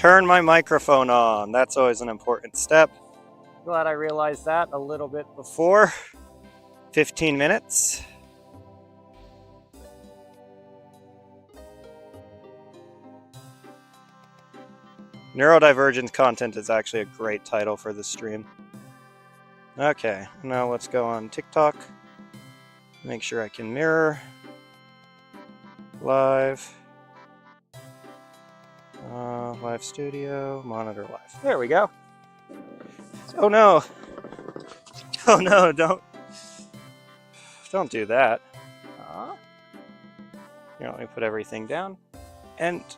turn my microphone on. That's always an important step. Glad I realized that a little bit before. 15 minutes. Neurodivergence content is actually a great title for the stream. Okay, now let's go on TikTok. Make sure I can mirror. Live. Live studio, monitor live. There we go. Oh no. Oh no, don't do that. Here, let me put everything down. And it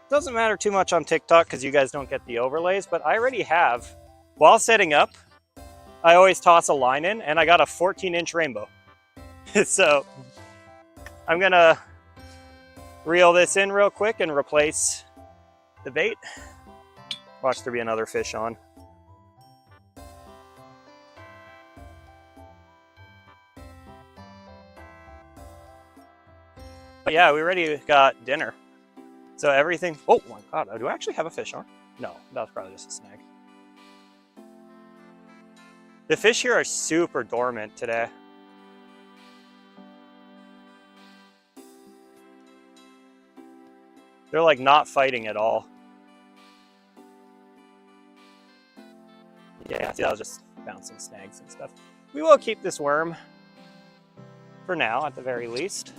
doesn't matter too much on TikTok because you guys don't get the overlays, but I already have, while setting up, I always toss a line in, and I got a 14-inch rainbow. So I'm gonna reel this in real quick and replace the bait. Watch there be another fish on. But yeah, we already got dinner. So everything, oh my God, do I actually have a fish on? No, that was probably just a snag. The fish here are super dormant today. They're like not fighting at all. Yeah, see, I was just bouncing snags and stuff. We will keep this worm for now, at the very least.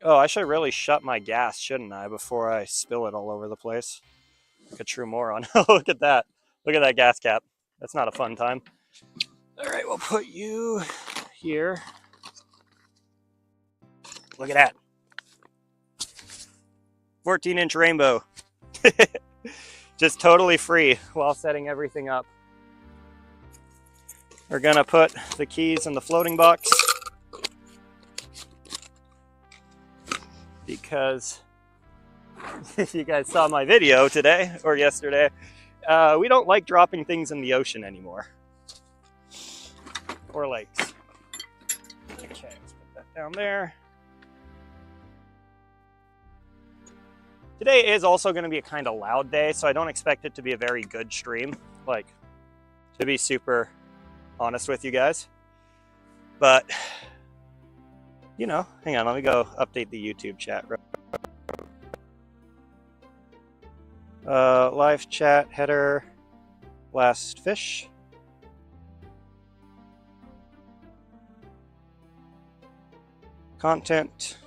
Oh, I should really shut my gas, shouldn't I, before I spill it all over the place? Like a true moron. Look at that. Look at that gas cap. That's not a fun time. All right, we'll put you here. Look at that. 14-inch rainbow. Just totally free while setting everything up. We're gonna put the keys in the floating box because if you guys saw my video today or yesterday, we don't like dropping things in the ocean anymore. Or lakes. Okay, let's put that down there. Today is also going to be a kind of loud day, so I don't expect it to be a very good stream, like, to be super honest with you guys. But, you know, hang on, let me go update the YouTube chat. Live chat, header, last fish. Content.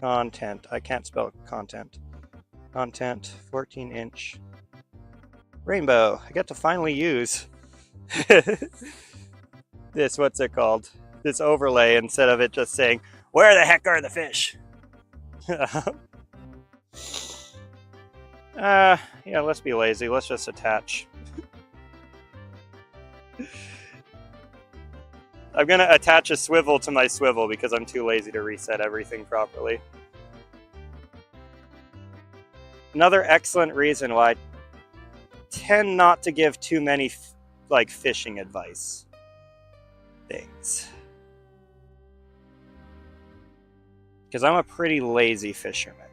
Content. I can't spell content. Content. 14-inch rainbow. I get to finally use this, what's it called? This overlay instead of it just saying, where the heck are the fish? Yeah, let's be lazy. Let's just attach. I'm going to attach a swivel to my swivel because I'm too lazy to reset everything properly. Another excellent reason why I tend not to give too many fishing advice things. Because I'm a pretty lazy fisherman.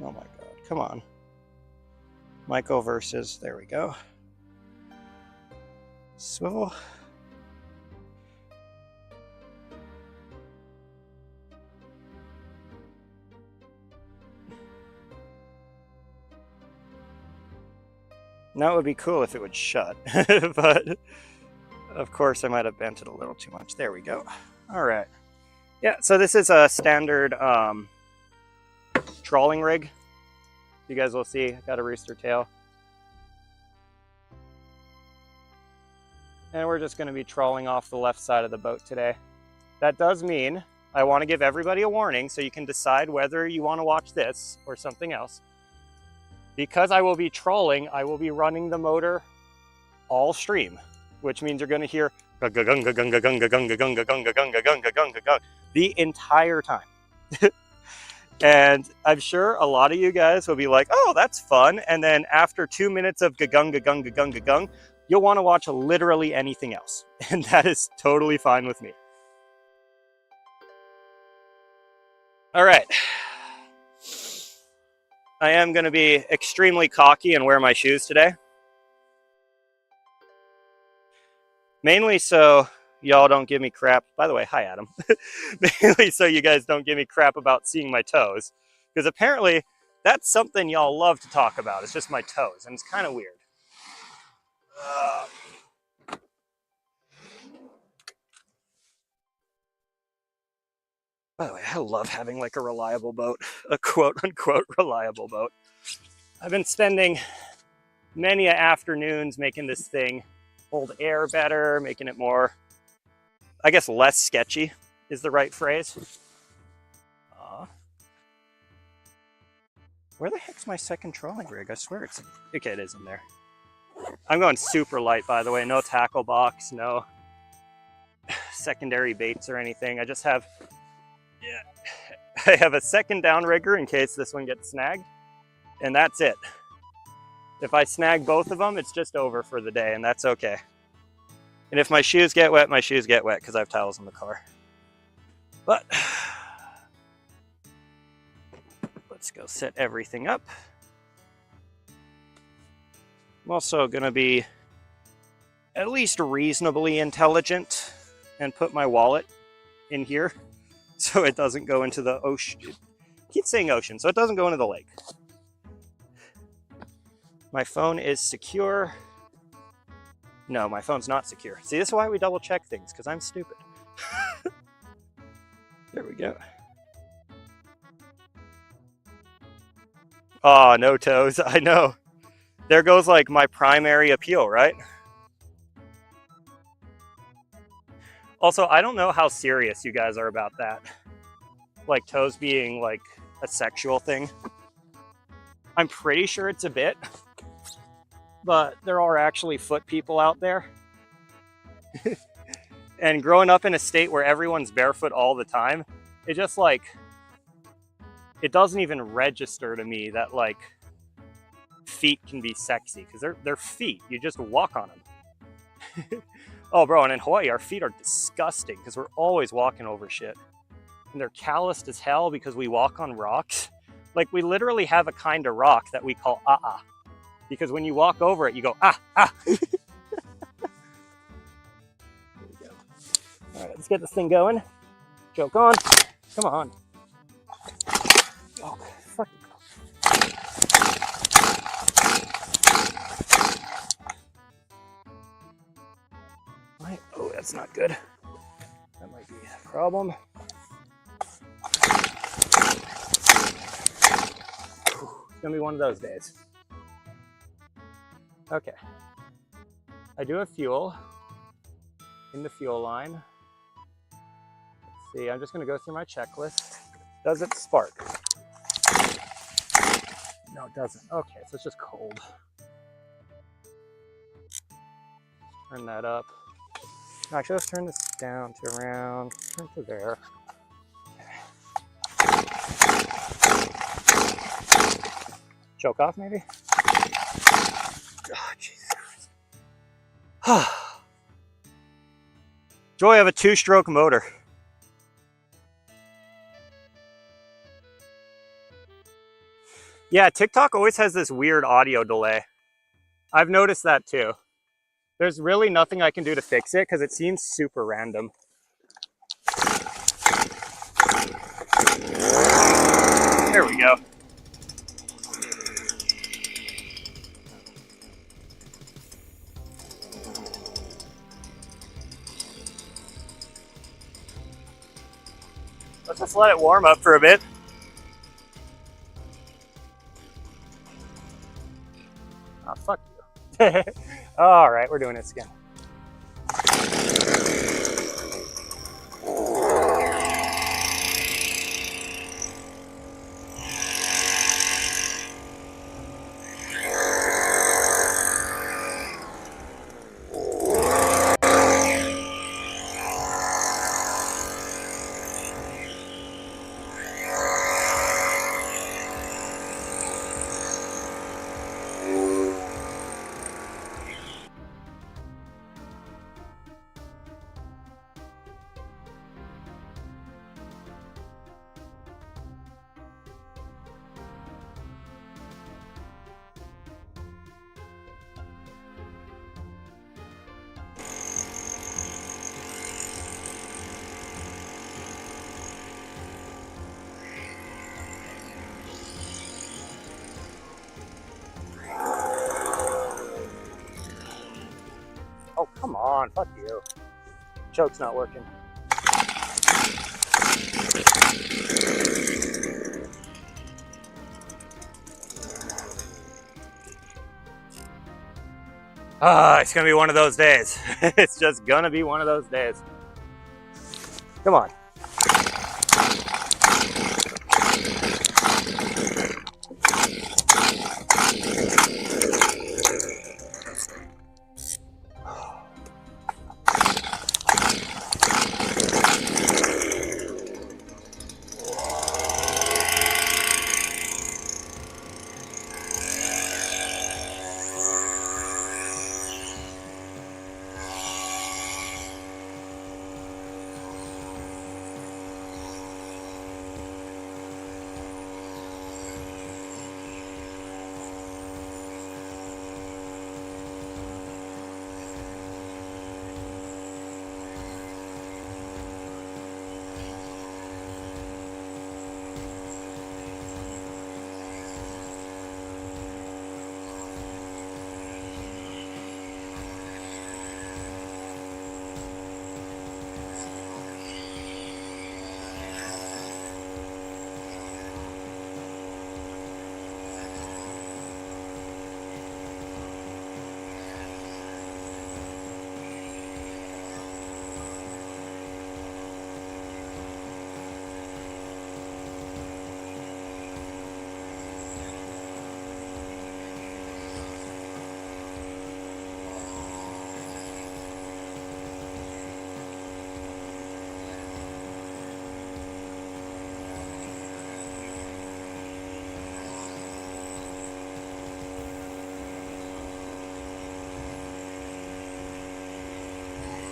Oh my God, come on. Michael versus, there we go. Swivel. Now it would be cool if it would shut, but of course I might have bent it a little too much. There we go. All right. Yeah, so this is a standard trawling rig. You guys will see, I got a rooster tail. And we're just going to be trawling off the left side of the boat today. That does mean I want to give everybody a warning so you can decide whether you want to watch this or something else. Because I will be trawling, I will be running the motor all stream, which means you're going to hear the entire time. And I'm sure a lot of you guys will be like, oh, that's fun. And then after 2 minutes of gagung, gagung, gagung, gagung, you'll want to watch literally anything else. And that is totally fine with me. All right. I am going to be extremely cocky and wear my shoes today. Mainly so y'all don't give me crap. By the way, hi, Adam. Mainly so you guys don't give me crap about seeing my toes. Because apparently that's something y'all love to talk about. It's just my toes, and it's kind of weird. By the way, I love having like a reliable boat, a quote-unquote reliable boat. I've been spending many afternoons making this thing hold air better, making it more, I guess, less sketchy is the right phrase. Where the heck's my second trolling rig? I swear it's, okay, it is in there. I'm going super light, by the way. No tackle box, no secondary baits or anything. I just have, I have a second downrigger in case this one gets snagged, and that's it. If I snag both of them, it's just over for the day, and that's okay. And if my shoes get wet, my shoes get wet because I have towels in the car. But let's go set everything up. I'm also going to be at least reasonably intelligent and put my wallet in here so it doesn't go into the ocean. I keep saying ocean, so it doesn't go into the lake. My phone is secure. No, my phone's not secure. See, this is why we double check things, because I'm stupid. There we go. Oh, no toes. I know. There goes like my primary appeal, right? Also, I don't know how serious you guys are about that. Like toes being like a sexual thing. I'm pretty sure it's a bit, but there are actually foot people out there. And growing up in a state where everyone's barefoot all the time, it just like, it doesn't even register to me that like feet can be sexy, because they're feet. You just walk on them. Oh, bro, and in Hawaii, our feet are disgusting because we're always walking over shit. And they're calloused as hell because we walk on rocks. Like, we literally have a kind of rock that we call ah-ah. Because when you walk over it, you go, ah, ah. There we go. All right, let's get this thing going. Choke on. Come on. Oh, fuck. Oh, that's not good. That might be a problem. It's gonna be one of those days. Okay. I do have fuel in the fuel line. Let's see, I'm just gonna go through my checklist. Does it spark? No, it doesn't. Okay, so it's just cold. Turn that up. Actually, let's turn this down to around, turn to there. Choke off, maybe? Oh, Jesus Christ. Joy of a 2-stroke motor. Yeah, TikTok always has this weird audio delay. I've noticed that too. There's really nothing I can do to fix it because it seems super random. There we go. Let's just let it warm up for a bit. Oh, fuck you. All right, we're doing this again. on, fuck you. Choke's not working. It's gonna be one of those days. It's just gonna be one of those days. Come on.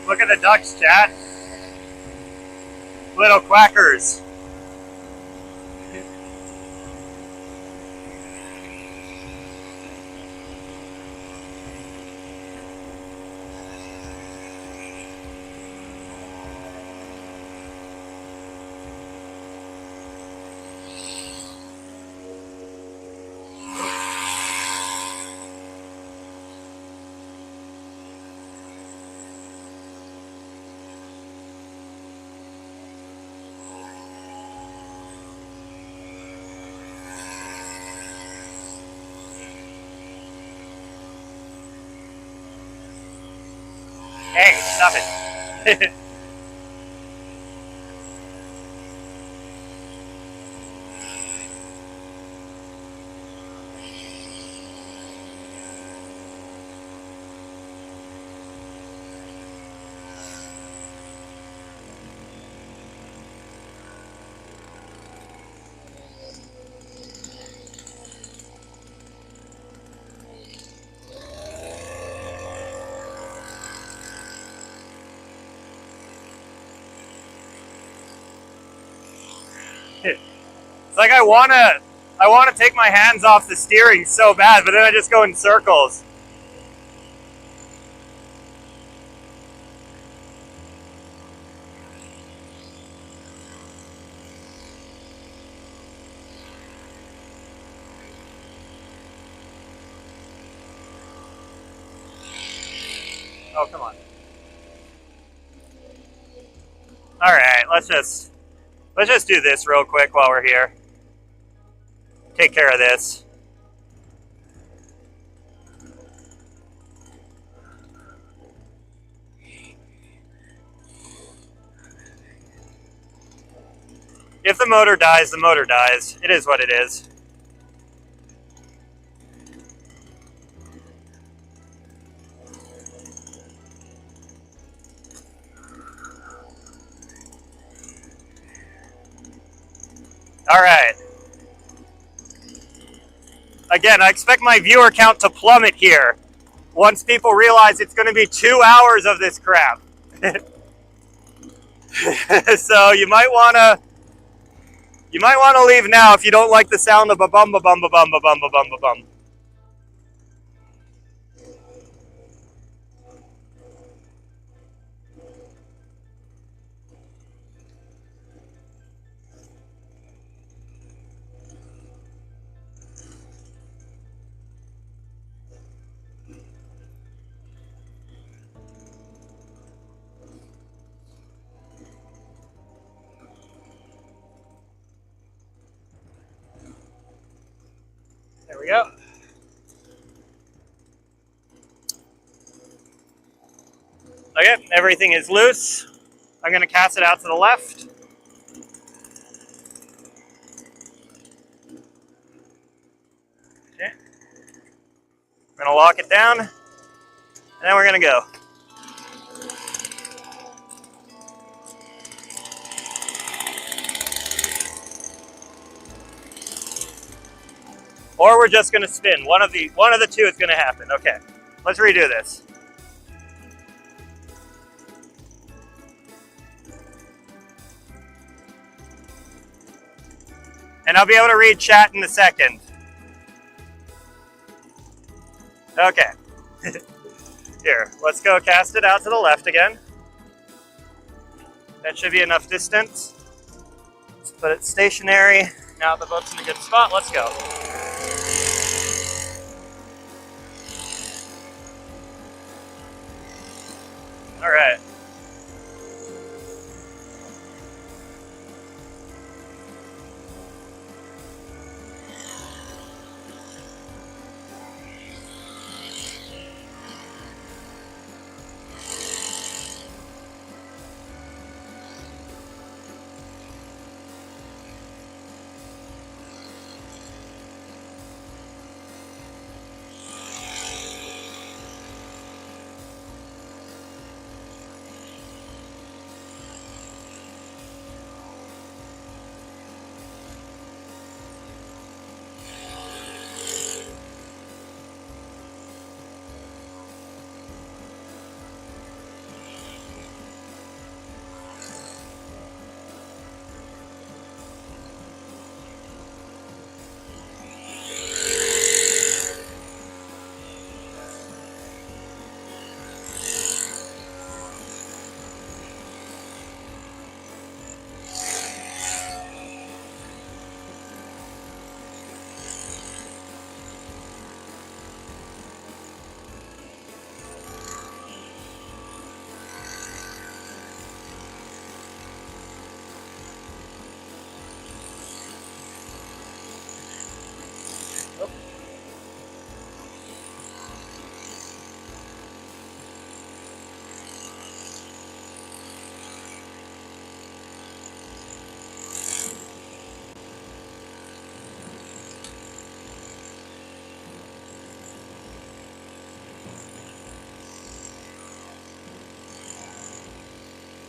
Look at the ducks, chat. Little quackers. Hey, stop it. It's like I wanna take my hands off the steering so bad, but then I just go in circles. Oh, come on. All right, let's just do this real quick while we're here. Take care of this. If the motor dies, the motor dies. It is what it is. All right. Again, I expect my viewer count to plummet here once people realize it's going to be 2 hours of this crap. So you might want to leave now if you don't like the sound of a bum ba bum ba bum ba bum ba bum ba bum. There we go. Okay, everything is loose. I'm going to cast it out to the left. Okay. We're going to lock it down, and then we're going to go. Or we're just going to spin. One of the two is going to happen. Okay, let's redo this. And I'll be able to read chat in a second. Okay. Here, let's go cast it out to the left again. That should be enough distance. Let's put it stationary. Now the boat's in a good spot. Let's go. All right.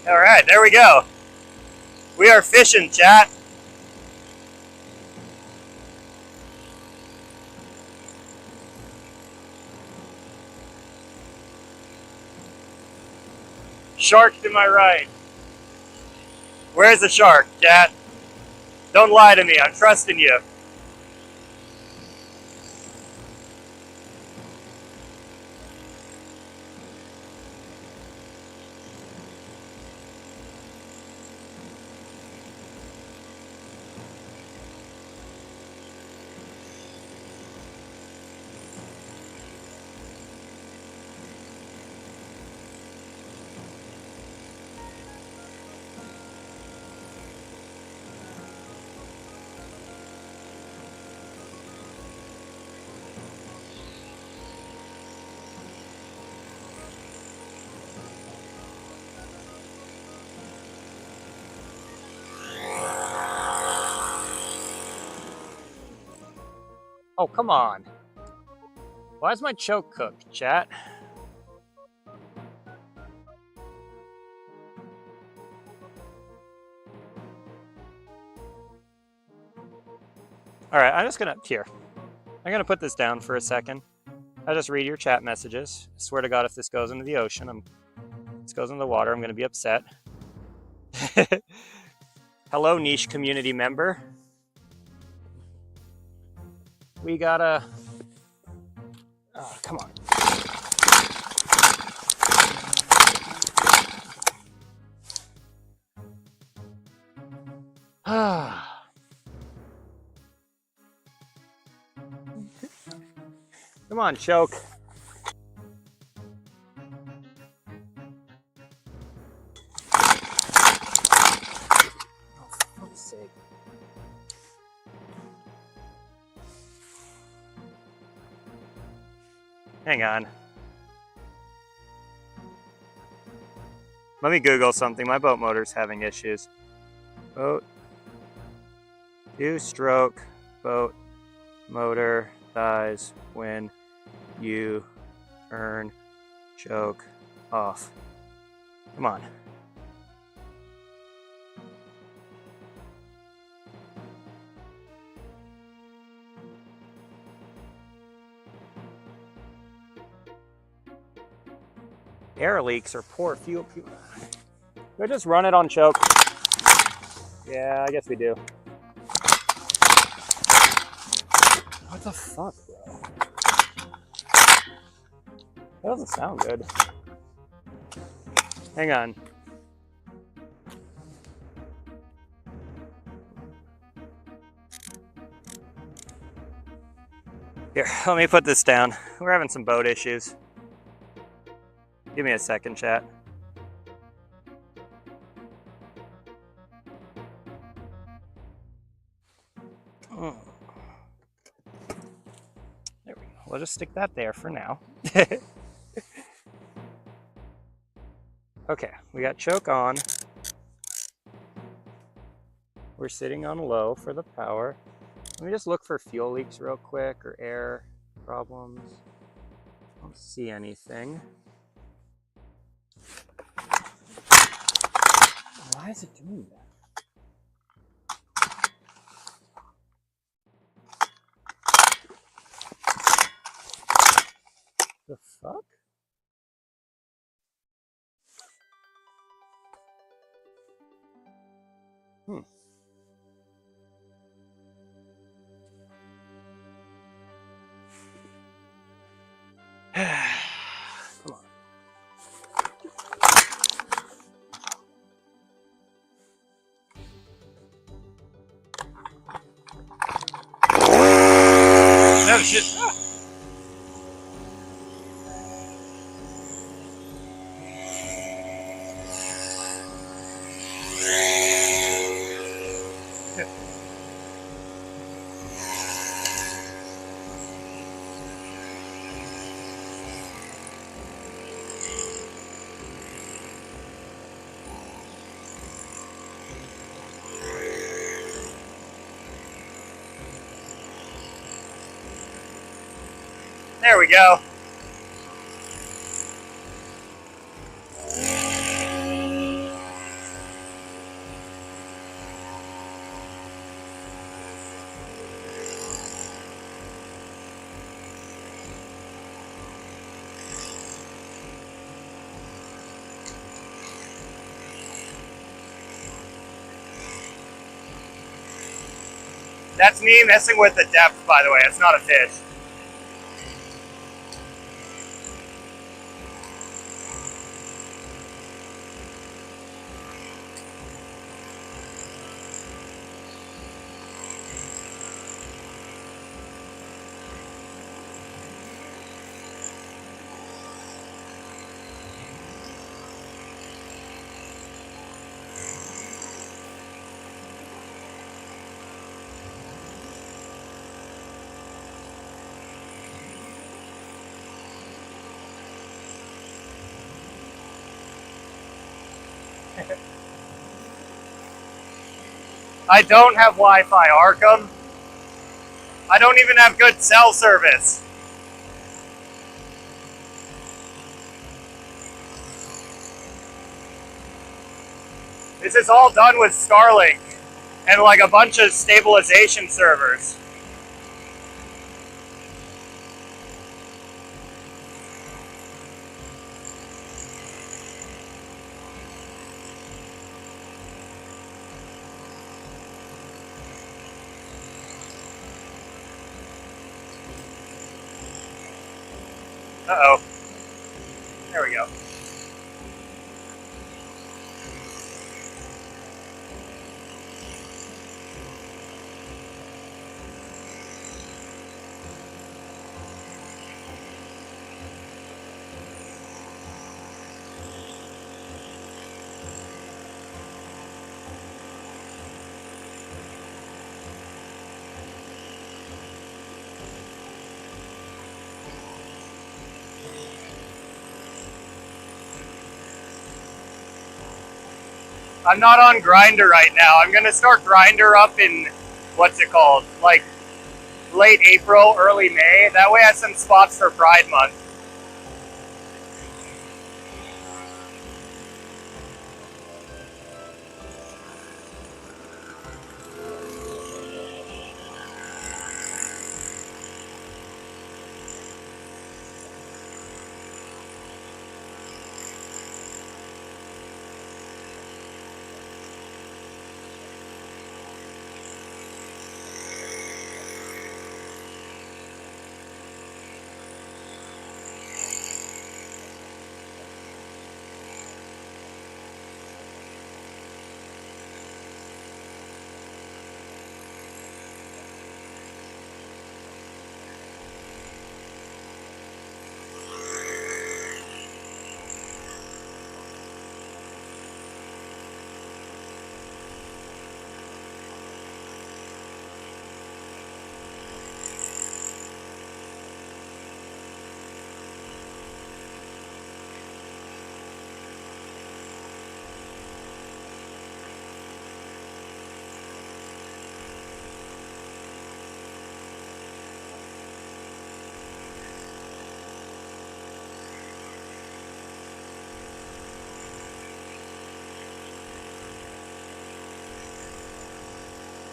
All right, there we go. We are fishing, chat. Shark to my right. Where's the shark, chat? Don't lie to me. I'm trusting you. Oh, come on. Why is my choke cooked, chat? All right, I'm just gonna, here. I'm gonna put this down for a second. I'll just read your chat messages. I swear to God, if this goes into the ocean, this goes into the water, I'm gonna be upset. Hello, niche community member. We gotta, oh, come on. Come on, choke. Oh, for fuck's sake. Hang on. Let me Google something. My boat motor's having issues. Boat. Two-stroke boat motor dies when you turn choke off. Come on. Air leaks or poor fuel. Do I just run it on choke? Yeah, I guess we do. What the fuck, bro? That doesn't sound good. Hang on. Here, let me put this down. We're having some boat issues. Give me a second, chat. There we go. We'll just stick that there for now. Okay, we got choke on. We're sitting on low for the power. Let me just look for fuel leaks real quick or air problems. I don't see anything. Why is it doing that? The fuck? Come on. No shit. Ah. There we go. That's me messing with the depth, by the way. It's not a fish. I don't have Wi-Fi, Arkham. I don't even have good cell service. This is all done with Starlink and like a bunch of stabilization servers. Uh-oh. There we go. I'm not on Grinder right now. I'm gonna start Grinder up in, what's it called? Like late April, early May. That way I have some spots for Pride Month.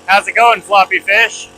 How's it going, floppy fish?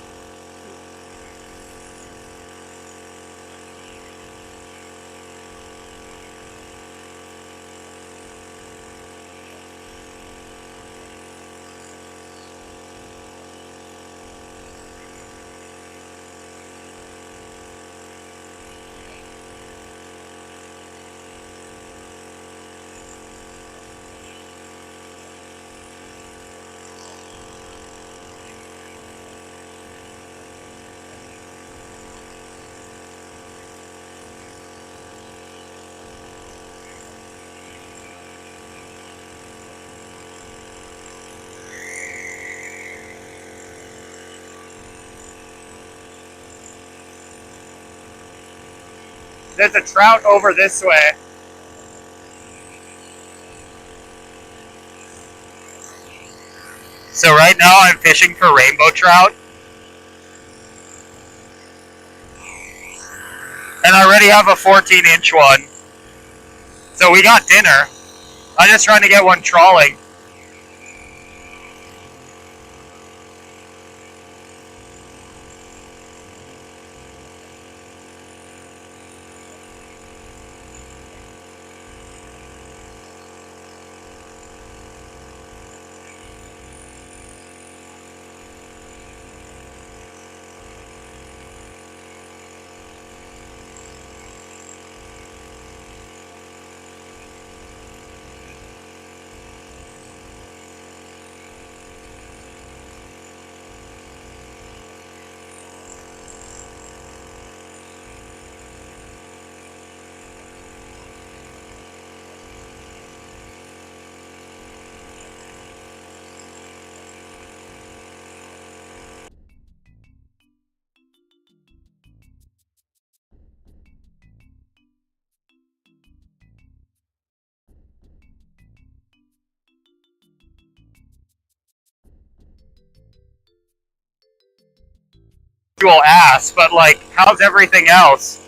There's a trout over this way. So right now I'm fishing for rainbow trout. And I already have a 14-inch one. So we got dinner. I'm just trying to get one trawling. You will ask, but like, how's everything else?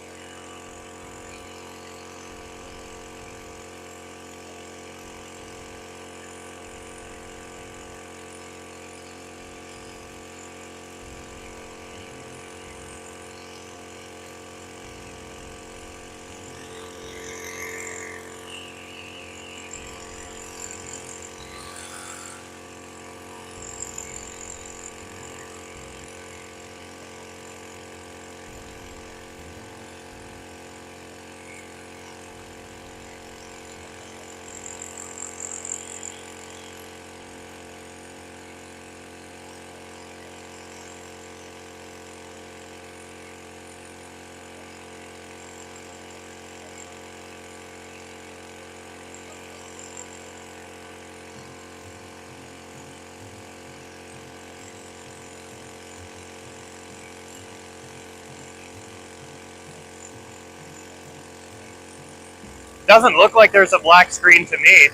Doesn't look like there's a black screen to me.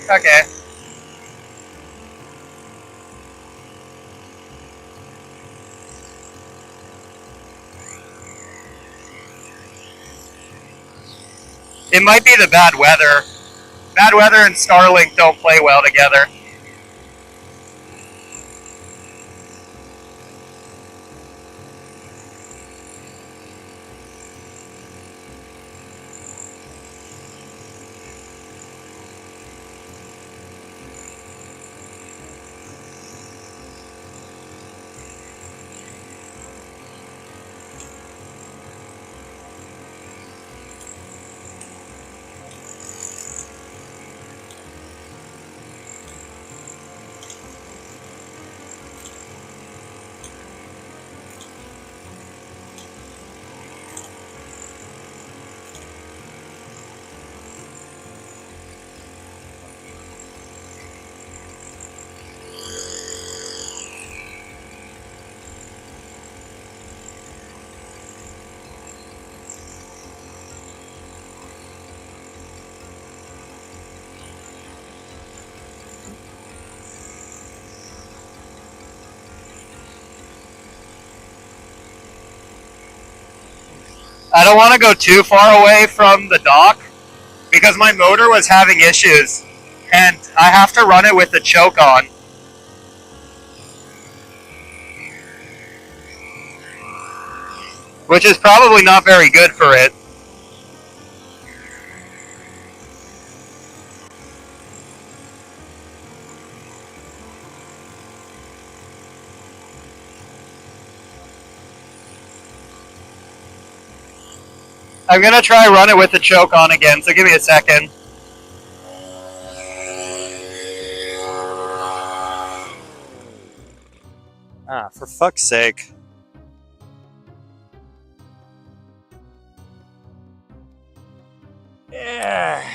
Okay. It might be the bad weather. Bad weather and Starlink don't play well together. I don't want to go too far away from the dock because my motor was having issues and I have to run it with the choke on. Which is probably not very good for it. I'm gonna try run it with the choke on again, so give me a second. Ah, for fuck's sake. Yeah.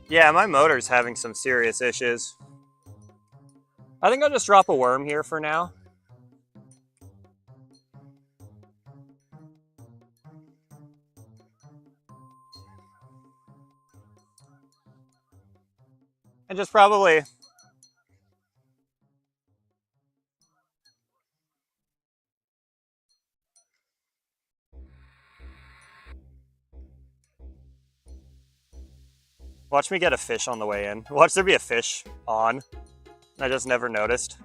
Yeah, my motor's having some serious issues. I think I'll just drop a worm here for now. And just probably... Watch me get a fish on the way in. Watch there be a fish on. I just never noticed.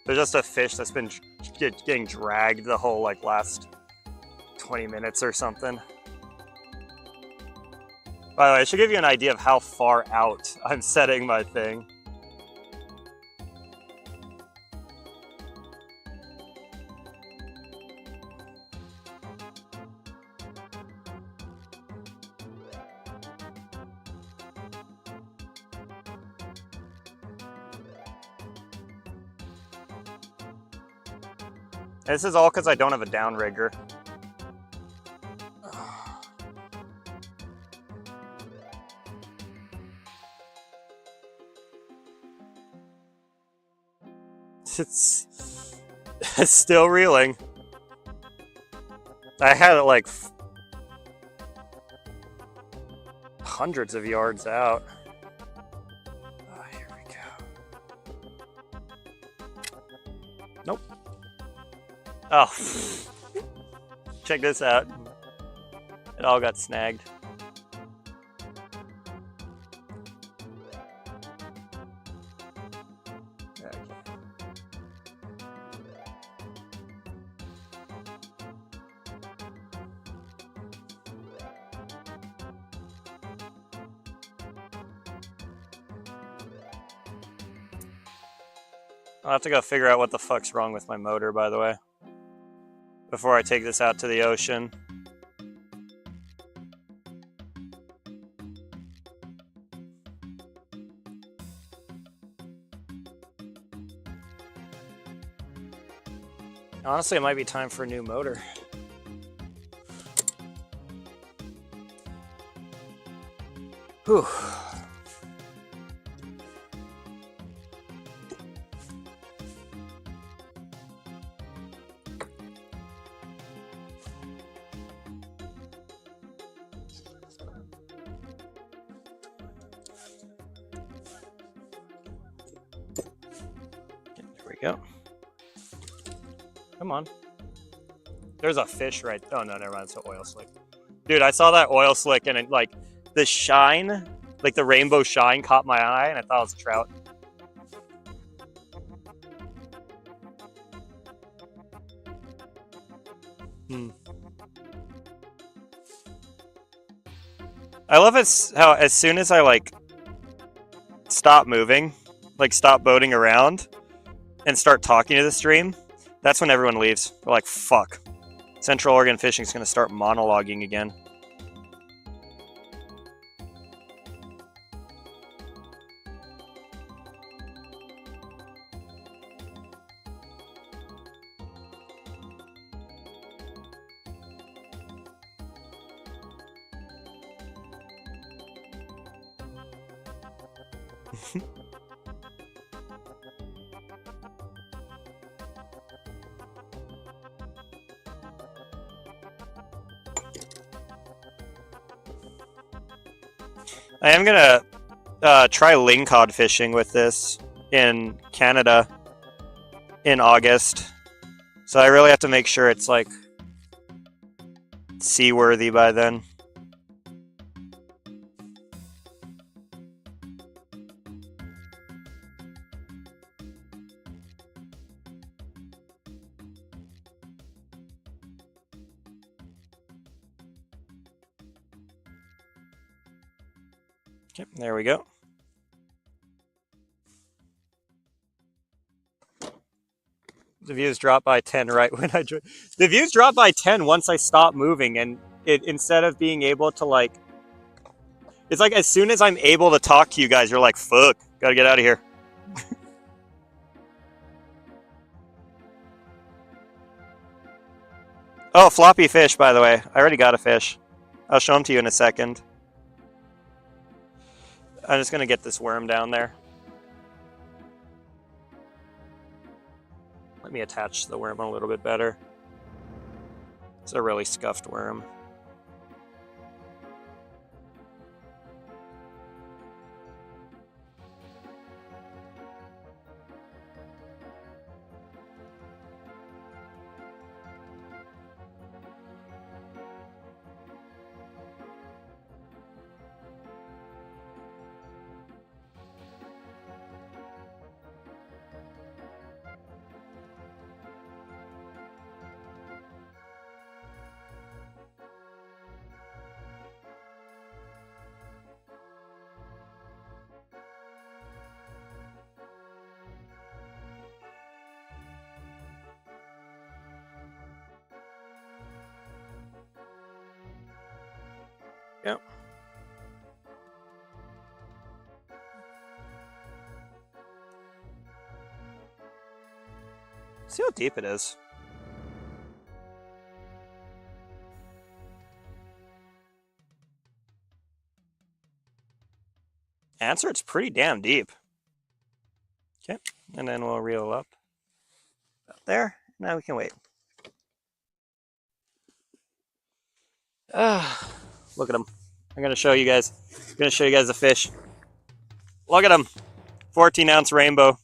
There's just a fish that's been getting dragged the whole like last 20 minutes or something. By the way, I should give you an idea of how far out I'm setting my thing. This is all because I don't have a downrigger. It's still reeling. I had it like hundreds of yards out. Oh, here we go. Nope. Oh, check this out. It all got snagged. Okay. I'll have to go figure out what the fuck's wrong with my motor, by the way, before I take this out to the ocean. Honestly, it might be time for a new motor. Whew. There we go. Come on. There's a fish right. Oh no, never mind. It's an oil slick. Dude, I saw that oil slick and it, like, the shine, like the rainbow shine caught my eye and I thought it was a trout. I love it how as soon as I like stop moving, like stop boating around and start talking to the stream, that's when everyone leaves. They're like, fuck. Central Oregon Fishing is going to start monologuing again. I am going to try lingcod fishing with this in Canada in August. So I really have to make sure it's like seaworthy by then. Okay, there we go. The views dropped by 10 right when I joined. The views dropped by 10 once I stopped moving, and it instead of being able to like, it's like as soon as I'm able to talk to you guys, you're like, fuck, gotta get out of here. Oh, floppy fish, by the way. I already got a fish. I'll show them to you in a second. I'm just gonna get this worm down there. Let me attach the worm a little bit better. It's a really scuffed worm. Yep. See how deep it is. Answer, it's pretty damn deep. Okay, and then we'll reel up. About there. Now we can wait. Look at them. I'm gonna show you guys. I'm gonna show you guys the fish. Look at them. 14-ounce rainbow.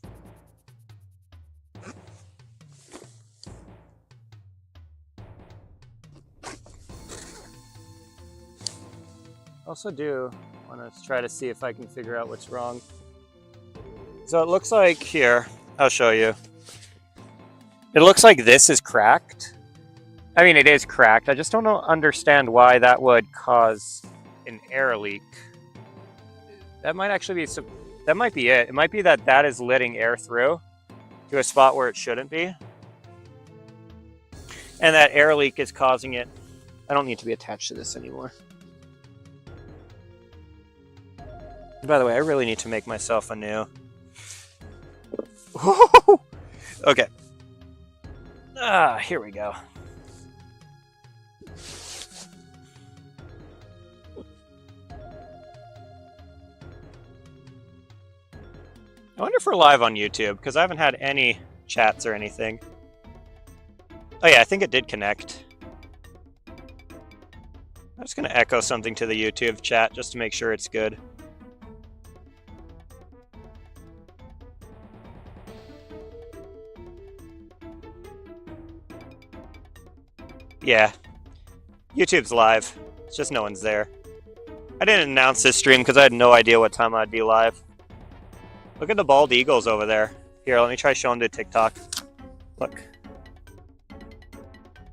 Also do want to try to see if I can figure out what's wrong. So it looks like here, I'll show you. It looks like this is cracked. I mean, it is cracked. I just don't understand why that would cause an air leak. That might actually be, that might be it. It might be that that is letting air through to a spot where it shouldn't be. And that air leak is causing it. I don't need to be attached to this anymore. By the way, I really need to make myself a new. Okay. Here we go. I wonder if we're live on YouTube, because I haven't had any chats or anything. Oh yeah, I think it did connect. I'm just going to echo something to the YouTube chat just to make sure it's good. Yeah, YouTube's live. It's just no one's there. I didn't announce this stream because I had no idea what time I'd be live. Look at the bald eagles over there. Here, let me try showing to TikTok. Look.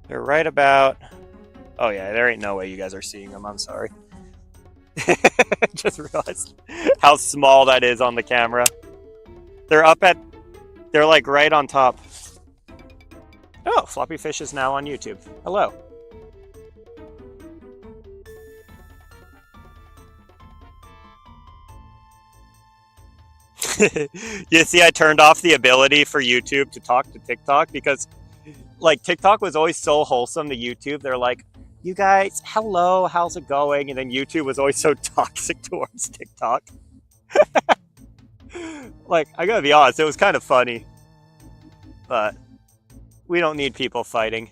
They're right about... Oh yeah, there ain't no way you guys are seeing them. I'm sorry. Just realized how small that is on the camera. They're up at... They're like right on top. Oh, Floppy Fish is now on YouTube. Hello. You see, I turned off the ability for YouTube to talk to TikTok because, like, TikTok was always so wholesome to YouTube. They're like, you guys, hello, how's it going? And then YouTube was always so toxic towards TikTok. Like, I gotta be honest, it was kind of funny. But we don't need people fighting.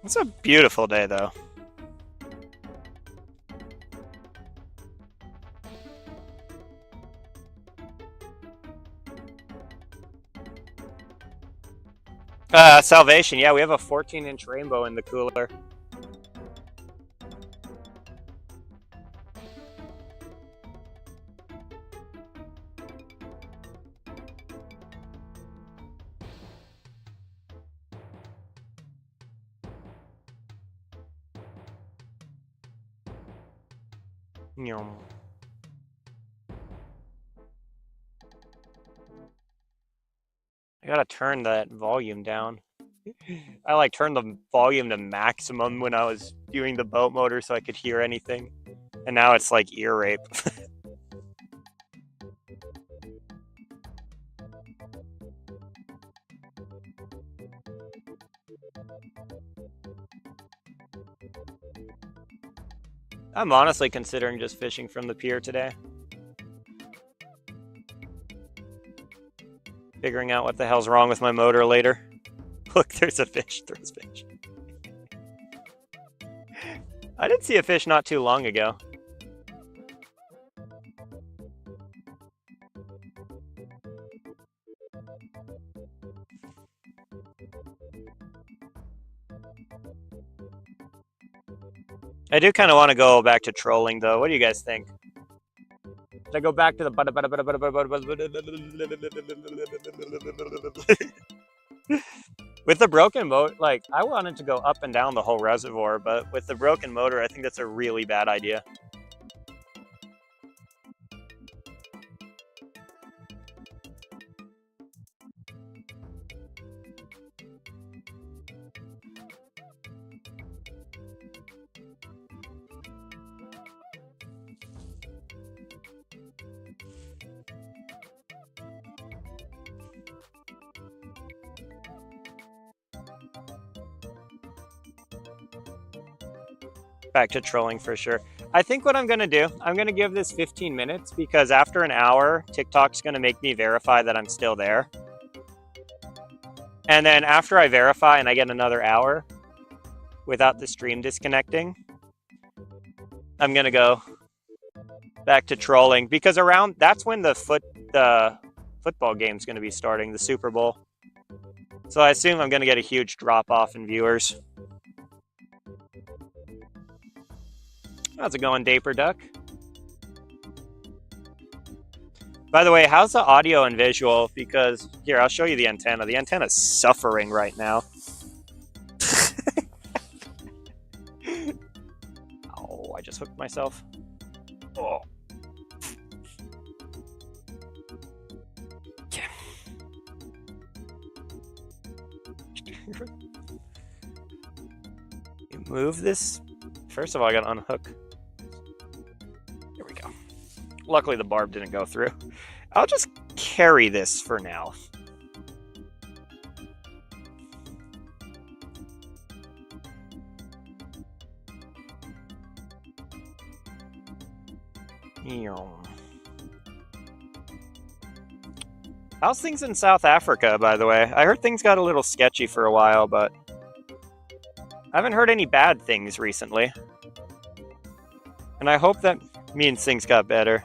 It's a beautiful day, though. Salvation. Yeah, we have a 14-inch rainbow in the cooler. I gotta turn that volume down. I like turned the volume to maximum when I was doing the boat motor so I could hear anything. And now it's like ear rape. I'm honestly considering just fishing from the pier today. Figuring out what the hell's wrong with my motor later. Look, there's a fish. There's a fish. I did see a fish not too long ago. I do kind of want to go back to trolling, though. What do you guys think? Should I go back to the... With the broken motor, like, I wanted to go up and down the whole reservoir, but with the broken motor, I think that's a really bad idea. Back to trolling for sure. I think what I'm going to do, I'm going to give this 15 minutes because after an hour, TikTok's going to make me verify that I'm still there. And then after I verify and I get another hour without the stream disconnecting, I'm going to go back to trolling because around that's when the football game's going to be starting, the Super Bowl. So I assume I'm going to get a huge drop off in viewers. How's it going, Daper Duck? By the way, how's the audio and visual? Because here, I'll show you the antenna. The antenna's suffering right now. Oh, I just hooked myself. Oh. Yeah. Move this. First of all, I gotta unhook. Here we go. Luckily, the barb didn't go through. I'll just carry this for now. How's things in South Africa, by the way? I heard things got a little sketchy for a while, but I haven't heard any bad things recently. And I hope that means things got better.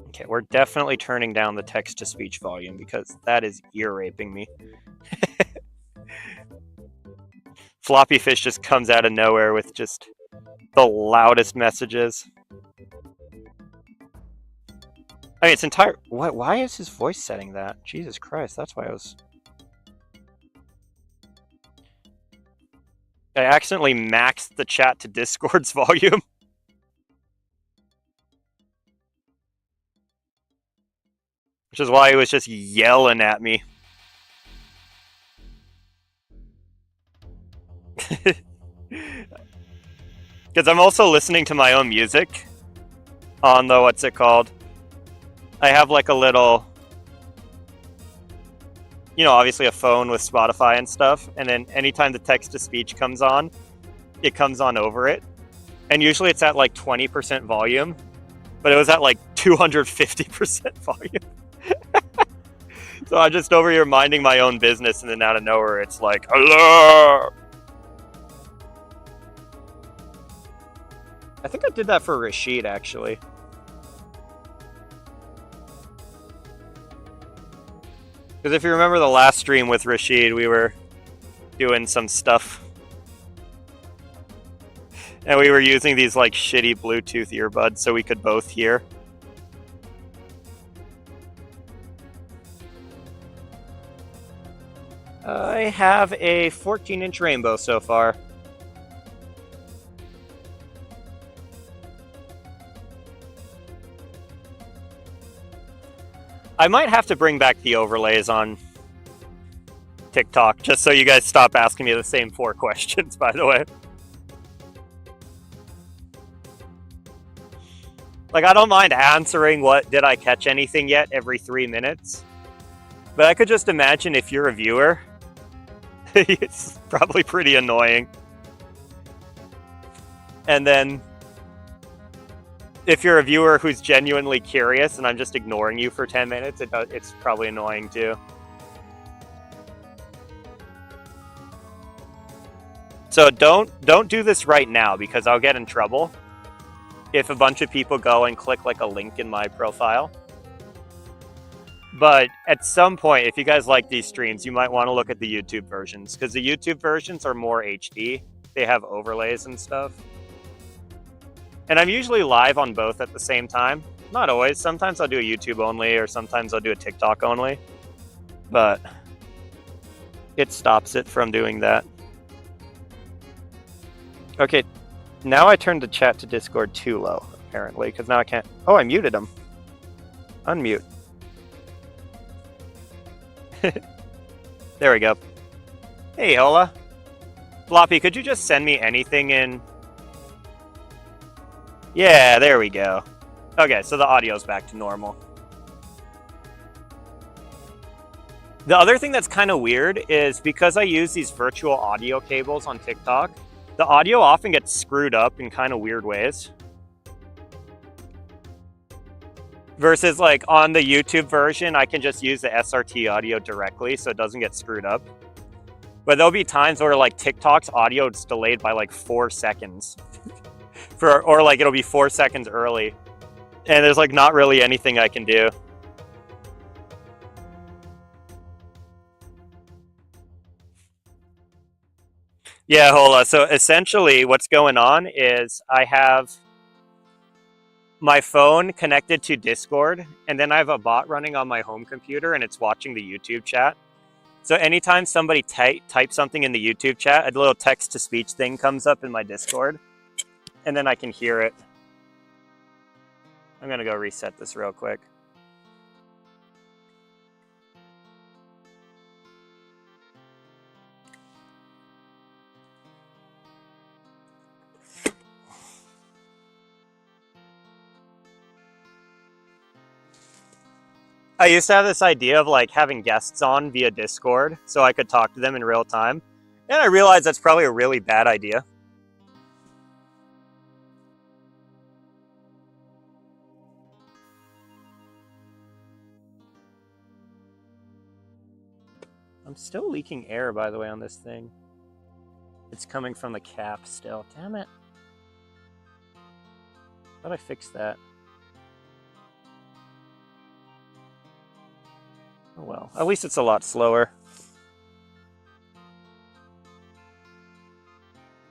Okay, we're definitely turning down the text-to-speech volume because that is ear-raping me. Floppy Fish just comes out of nowhere with just the loudest messages. I mean, it's entire... What? Why is his voice setting that? Jesus Christ, that's why I was... I accidentally maxed the chat to Discord's volume. Which is why he was just yelling at me. Because I'm also listening to my own music on the, what's it called? I have like a little, you know, obviously a phone with Spotify and stuff. And then anytime the text-to-speech comes on, it comes on over it. And usually it's at like 20% volume, but it was at like 250% volume. So I'm just over here minding my own business, and then out of nowhere it's like, hello! I think I did that for Rashid, actually. Because if you remember the last stream with Rashid, we were doing some stuff. And we were using these like shitty Bluetooth earbuds so we could both hear. I have a 14-inch rainbow so far. I might have to bring back the overlays on TikTok, just so you guys stop asking me the same 4 questions, by the way. Like, I don't mind answering what did I catch anything yet every 3 minutes. But I could just imagine if you're a viewer, it's probably pretty annoying. And then if you're a viewer who's genuinely curious and I'm just ignoring you for 10 minutes, it's probably annoying too. So don't do this right now, because I'll get in trouble if a bunch of people go and click like a link in my profile. But at some point, if you guys like these streams, you might want to look at the YouTube versions, because the YouTube versions are more HD. They have overlays and stuff. And I'm usually live on both at the same time. Not always. Sometimes I'll do a YouTube only, or sometimes I'll do a TikTok only. But it stops it from doing that. Okay, now I turned the chat to Discord too low, apparently, because now I can't... Oh, I muted him. Unmute. There we go. Hey, Hola. Floppy, could you just send me anything in... Yeah, there we go. Okay, so the audio's back to normal. The other thing that's kind of weird is because I use these virtual audio cables on TikTok, the audio often gets screwed up in kind of weird ways. Versus like on the YouTube version, I can just use the SRT audio directly so it doesn't get screwed up. But there'll be times where like TikTok's audio is delayed by like 4 seconds. Or like it'll be 4 seconds early. And there's like not really anything I can do. Yeah, hold on. So essentially, what's going on is I have my phone connected to Discord, and then I have a bot running on my home computer, and it's watching the YouTube chat. So anytime somebody types something in the YouTube chat, a little text-to-speech thing comes up in my Discord, and then I can hear it. I'm going to go reset this real quick. I used to have this idea of like having guests on via Discord so I could talk to them in real time. And I realized that's probably a really bad idea. I'm still leaking air, by the way, on this thing. It's coming from the cap still. Damn it. Thought I fixed that. Oh well. At least it's a lot slower.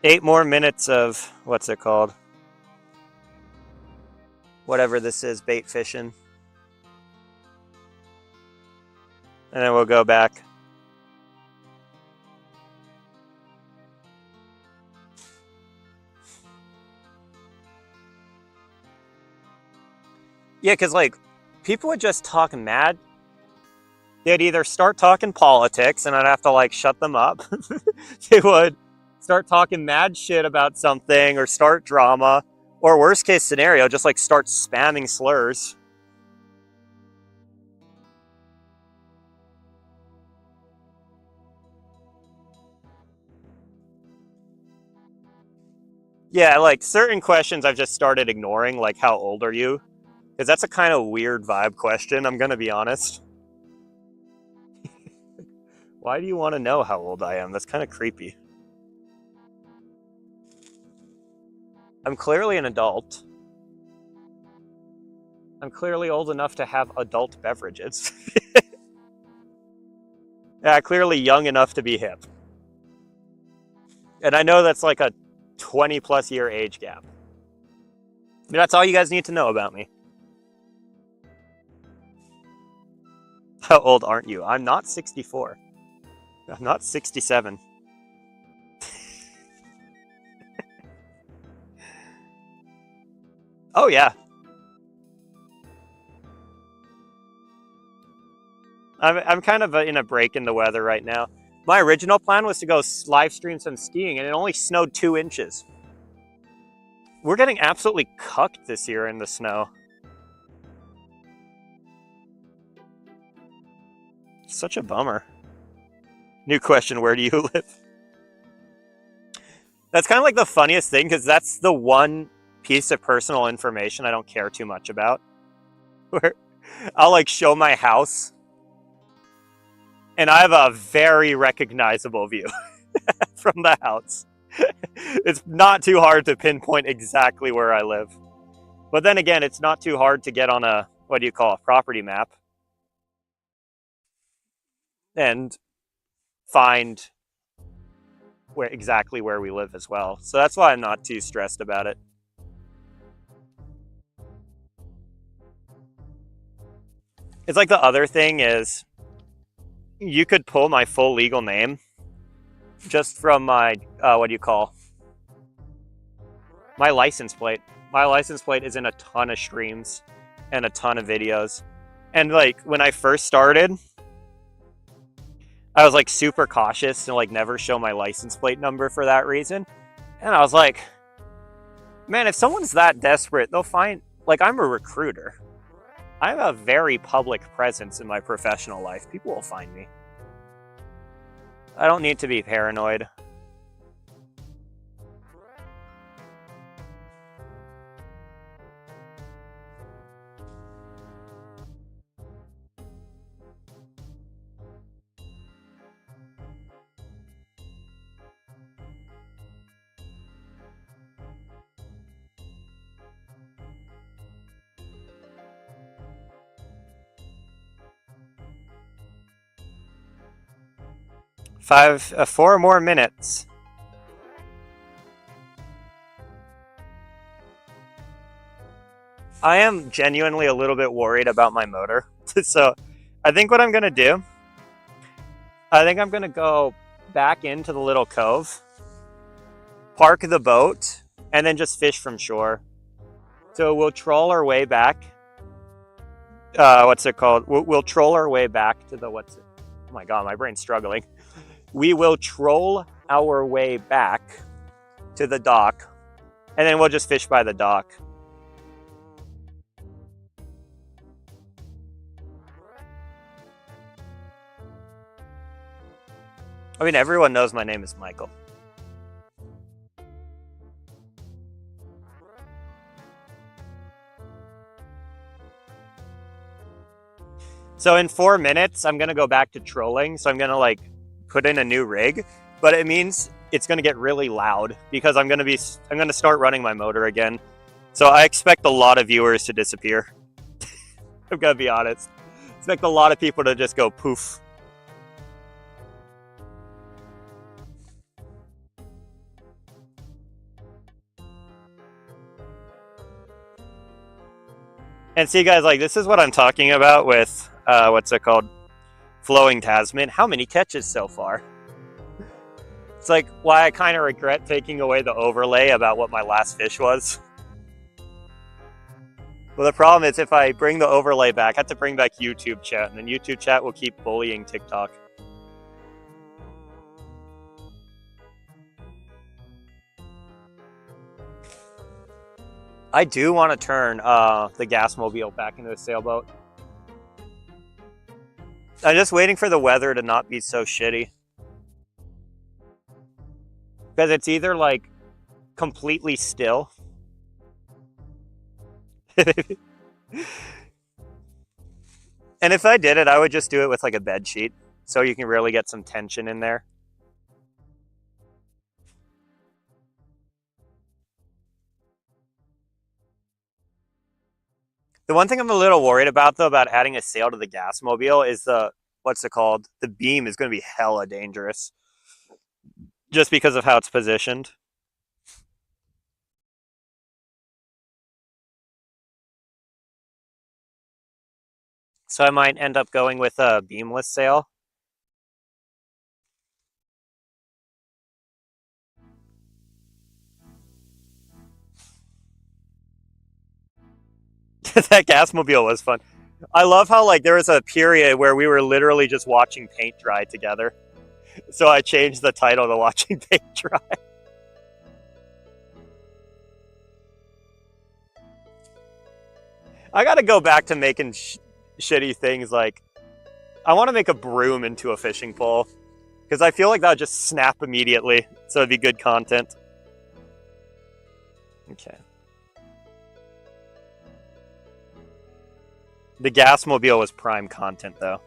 8 more minutes of, what's it called? Whatever this is, bait fishing. And then we'll go back. Yeah, because like people would just talk mad. They'd either start talking politics and I'd have to like shut them up. They would start talking mad shit about something or start drama, or worst case scenario, just like start spamming slurs. Yeah, like certain questions I've just started ignoring, like how old are you? Because that's a kind of weird vibe question, I'm going to be honest. Why do you want to know how old I am? That's kind of creepy. I'm clearly an adult. I'm clearly old enough to have adult beverages. Yeah, clearly young enough to be hip. And I know that's like a 20 plus year age gap. But that's all you guys need to know about me. How old aren't you? I'm not 64. I'm not 67. Oh yeah. I'm kind of in a break in the weather right now. My original plan was to go live stream some skiing, and it only snowed 2 inches. We're getting absolutely cucked this year in the snow. Such a bummer. New question, where do you live? That's kind of like the funniest thing, because that's the one piece of personal information I don't care too much about. Where I'll like show my house, and I have a very recognizable view from the house. It's not too hard to pinpoint exactly where I live. But then again, it's not too hard to get on a, what do you call, a property map and find exactly where we live as well. So that's why I'm not too stressed about it. It's like the other thing is you could pull my full legal name just from my, what do you call, my license plate. My license plate is in a ton of streams and a ton of videos. And like when I first started, I was like super cautious and like never show my license plate number for that reason. And I was like, man, if someone's that desperate, they'll find, like, I'm a recruiter. I have a very public presence in my professional life. People will find me. I don't need to be paranoid. Four more minutes. I am genuinely a little bit worried about my motor. So I think what I'm going to do, I think I'm going to go back into the little cove, park the boat, and then just fish from shore. So we'll troll our way back. What's it called? We'll troll our way back to the, what's it? Oh my God, my brain's struggling. We will troll our way back to the dock, and then we'll just fish by the dock. I mean, everyone knows my name is Michael. So in 4 minutes, I'm going to go back to trolling. So I'm going to like put in a new rig, but it means it's going to get really loud because I'm going to start running my motor again. So I expect a lot of viewers to disappear. I'm going to be honest. I expect a lot of people to just go poof. And see, guys, like, this is what I'm talking about with, what's it called? Flowing Tasman. How many catches so far? It's like why I kind of regret taking away the overlay about what my last fish was. Well, the problem is if I bring the overlay back, I have to bring back YouTube chat, and then YouTube chat will keep bullying TikTok. I do want to turn the Gasmobile back into a sailboat. I'm just waiting for the weather to not be so shitty. Because it's either like completely still. And if I did it, I would just do it with like a bed sheet, so you can really get some tension in there. The one thing I'm a little worried about, though, about adding a sail to the Gasmobile is the, what's it called? The beam is going to be hella dangerous. Just because of how it's positioned. So I might end up going with a beamless sail. That Gasmobile was fun. I love how like there was a period where we were literally just watching paint dry together. So I changed the title to Watching Paint Dry. I gotta go back to making shitty things. Like, I want to make a broom into a fishing pole. Because I feel like that would just snap immediately. So it'd be good content. Okay. The Gasmobile was prime content, though.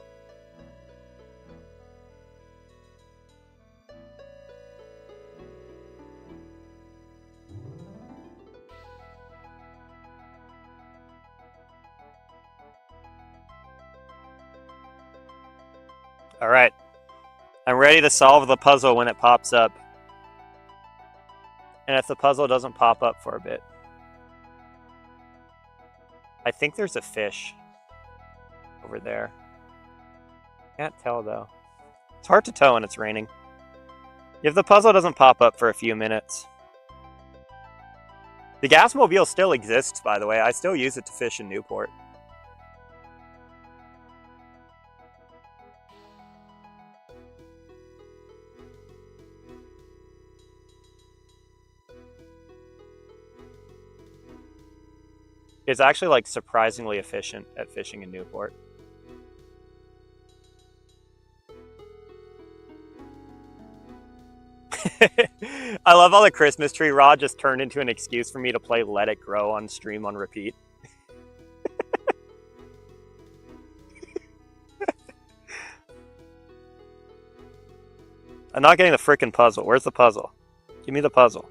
All right. I'm ready to solve the puzzle when it pops up. And if the puzzle doesn't pop up for a bit. I think there's a fish over there. Can't tell, though. It's hard to tell when it's raining. If the puzzle doesn't pop up for a few minutes. The Gasmobile still exists, by the way. I still use it to fish in Newport. It's actually like surprisingly efficient at fishing in Newport. I love how the Christmas tree rod just turned into an excuse for me to play Let It Grow on stream on repeat. I'm not getting the frickin' puzzle. Where's the puzzle? Give me the puzzle.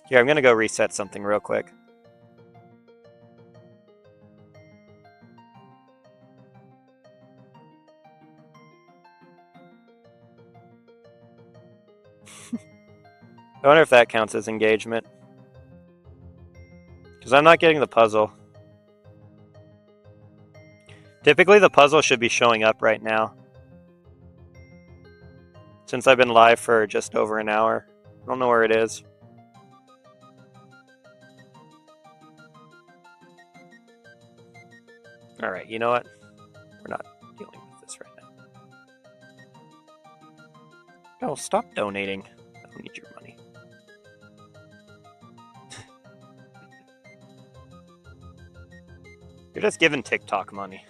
Here, I'm gonna go reset something real quick. I wonder if that counts as engagement. Because I'm not getting the puzzle. Typically the puzzle should be showing up right now. Since I've been live for just over an hour. I don't know where it is. Alright, you know what? We're not dealing with this right now. Oh, stop donating. I don't need your money. You're just giving TikTok money.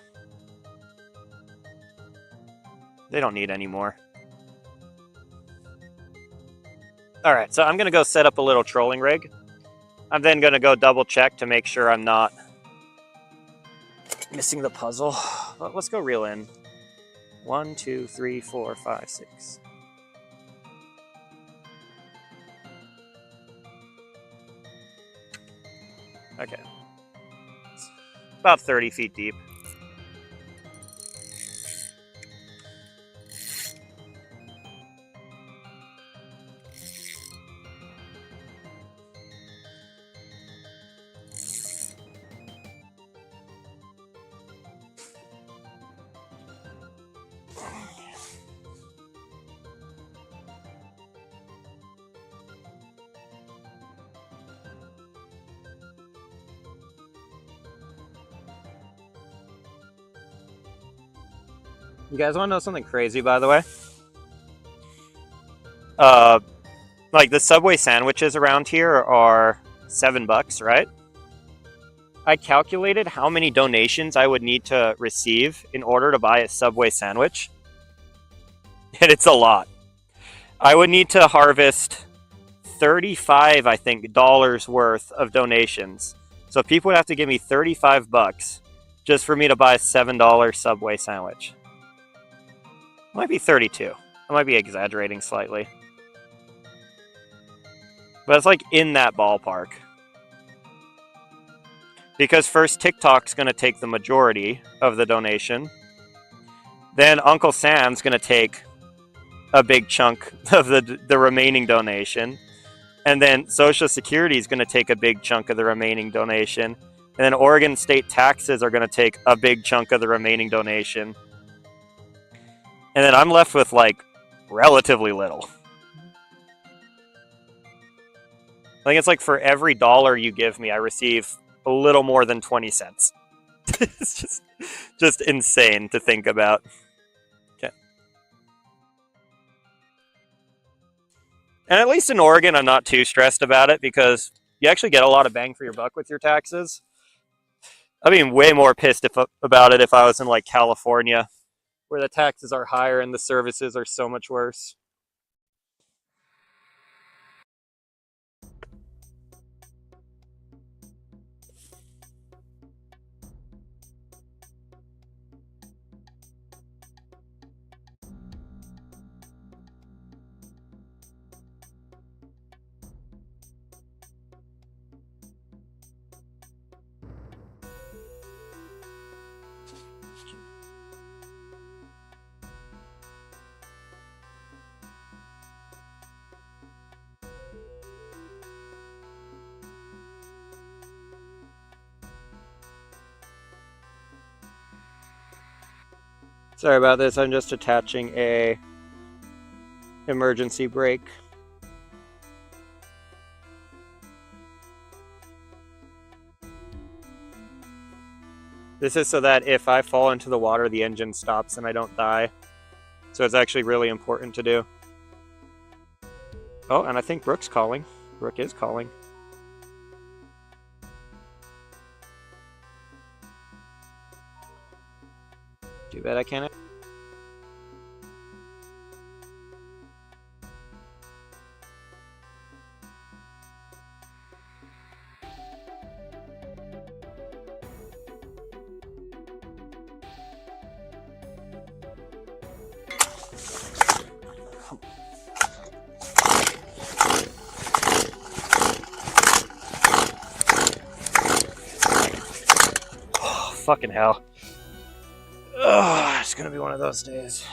They don't need any more. Alright, so I'm going to go set up a little trolling rig. I'm then going to go double check to make sure I'm not missing the puzzle. Well, let's go reel in. 1, 2, 3, 4, 5, 6. Okay. It's about 30 feet deep. You guys want to know something crazy, by the way? Like the Subway sandwiches around here are $7, right? I calculated how many donations I would need to receive in order to buy a Subway sandwich. And it's a lot. I would need to harvest 35, I think, dollars worth of donations. So people would have to give me $35 just for me to buy a $7 Subway sandwich. Might be 32. I might be exaggerating slightly. But it's like in that ballpark. Because first TikTok's going to take the majority of the donation. Then Uncle Sam's going to take a big chunk of the remaining donation. And then Social Security is going to take a big chunk of the remaining donation. And then Oregon state taxes are going to take a big chunk of the remaining donation. And then I'm left with, like, relatively little. I think it's like for every dollar you give me, I receive a little more than 20 cents. It's just insane to think about. Okay. And at least in Oregon, I'm not too stressed about it because you actually get a lot of bang for your buck with your taxes. I'd be way more pissed about it if I was in, like, California, where the taxes are higher and the services are so much worse. Sorry about this, I'm just attaching a emergency brake. This is so that if I fall into the water, the engine stops and I don't die. So it's actually really important to do. Oh, and I think Brooke's calling. Brooke is calling. Too bad I can't. Oh, fucking hell. Oh, it's gonna be one of those days.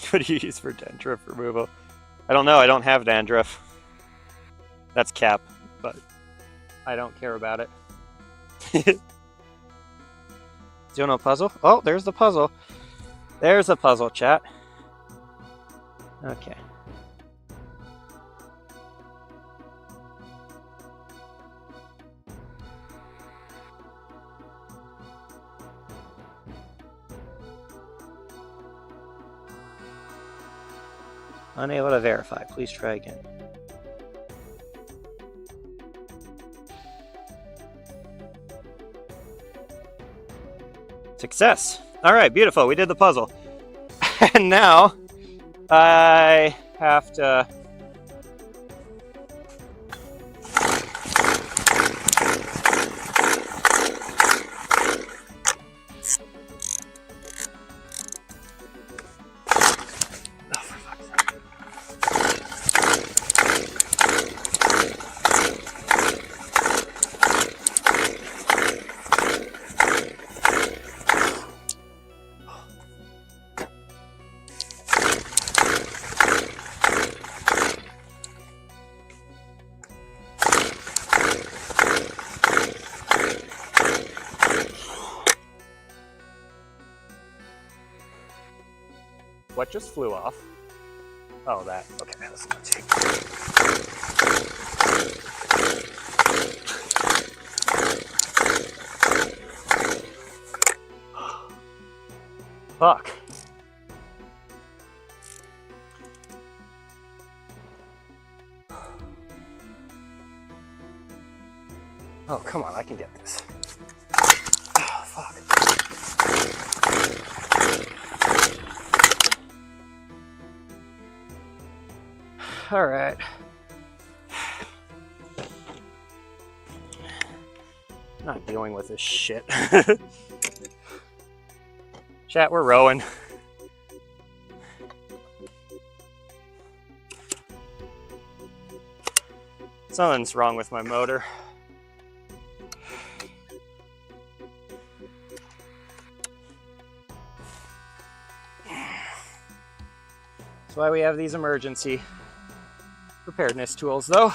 What do you use for dandruff removal? I don't know. I don't have dandruff. That's cap, but I don't care about it. Do you know a puzzle? Oh, there's the puzzle. There's a puzzle, chat. Okay. Unable to verify. Please try again. Success. All right, beautiful. We did the puzzle. And now I have to... What just flew off? Oh, that. Okay, that's not tape. Fuck. Oh, come on, I can get this. Oh, fuck. All right. Not dealing with this shit. Chat, we're rowing. Something's wrong with my motor. That's why we have these emergency preparedness tools, though.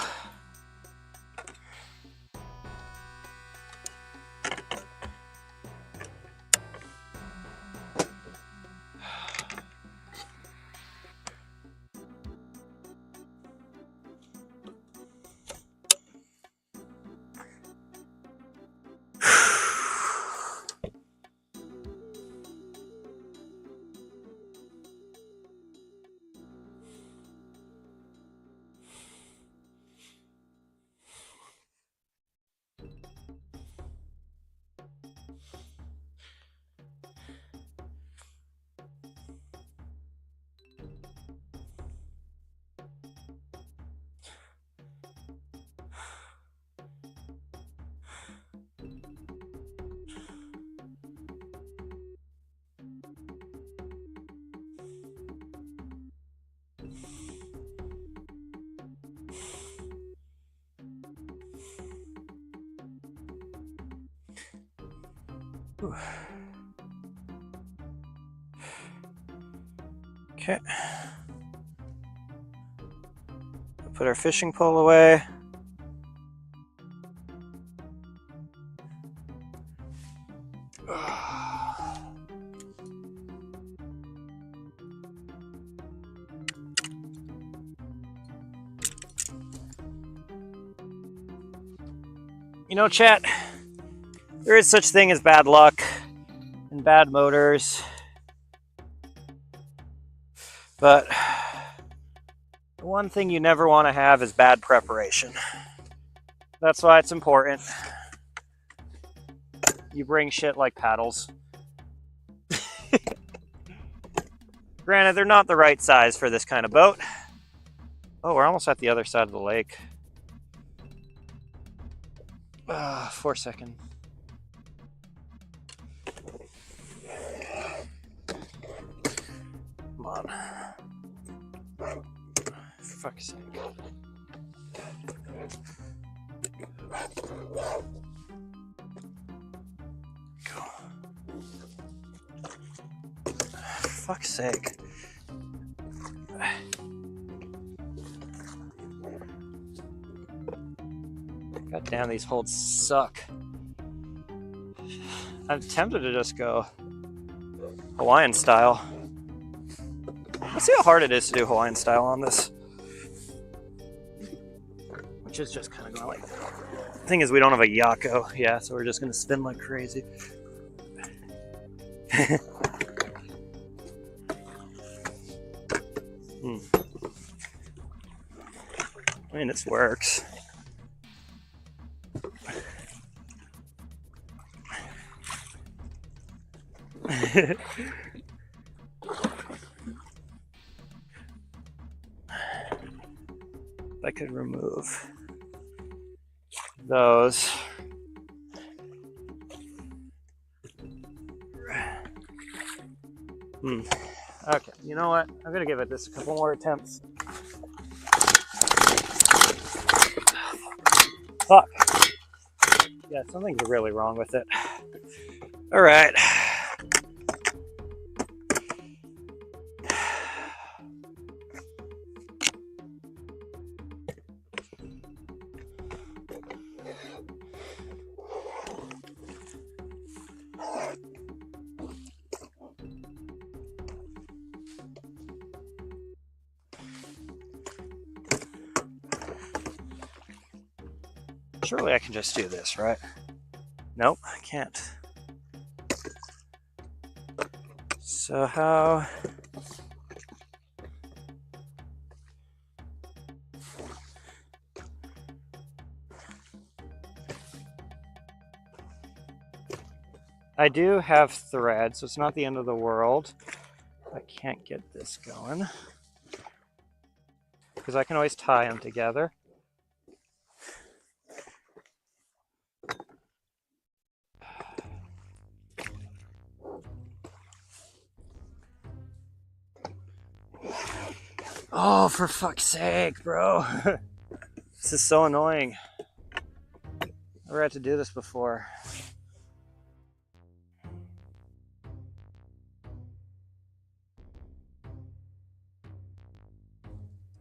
Okay. Put our fishing pole away. You know, chat, there is such thing as bad luck and bad motors, but the one thing you never want to have is bad preparation. That's why it's important you bring shit like paddles. Granted, they're not the right size for this kind of boat. Oh, we're almost at the other side of the lake. 4 seconds. Come on. For fuck's sake. Go. For fuck's sake. Damn, these holds suck. I'm tempted to just go Hawaiian style. Let's see how hard it is to do Hawaiian style on this. Which is just kind of going like that. The thing is, we don't have a Yako. Yeah, so we're just going to spin like crazy. I mean, this works. I could remove those. Okay, you know what? I'm gonna give it this a couple more attempts. Fuck. Yeah, something's really wrong with it. All right. Surely I can just do this, right? Nope, I can't. So how... I do have thread, so it's not the end of the world. I can't get this going. Because I can always tie them together. Oh, for fuck's sake, bro. This is so annoying. Never had to do this before.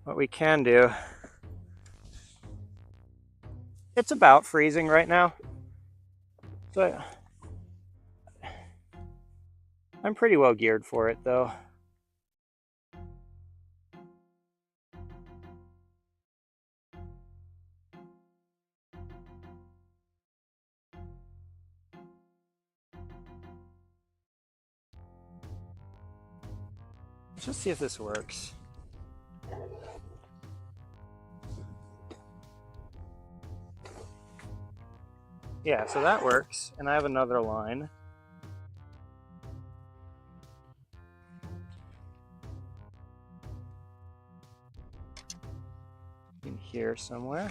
What we can do... It's about freezing right now. So I'm pretty well geared for it, though. Let's just see if this works. Yeah, so that works, and I have another line. In here somewhere.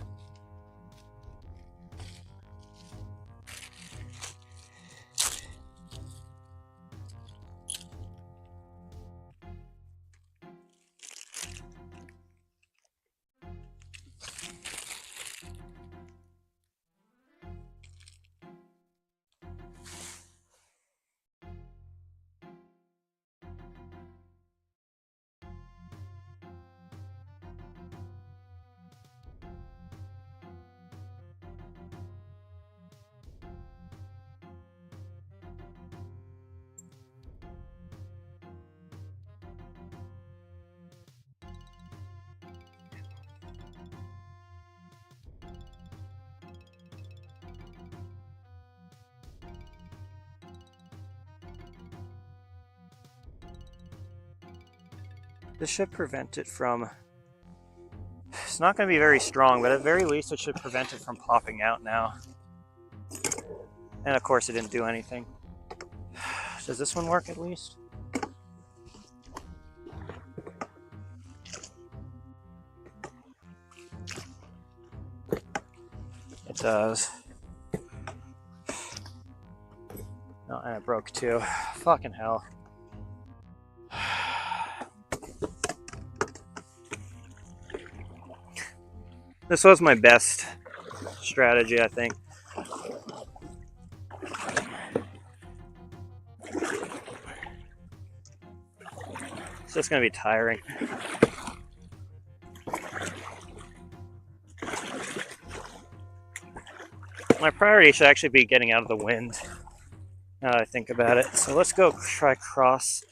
This should prevent it from... It's not going to be very strong, but at very least it should prevent it from popping out now. And of course it didn't do anything. Does this one work at least? It does. No, and it broke too. Fucking hell. This was my best strategy, I think. It's just going to be tiring. My priority should actually be getting out of the wind, now that I think about it. So let's go try cross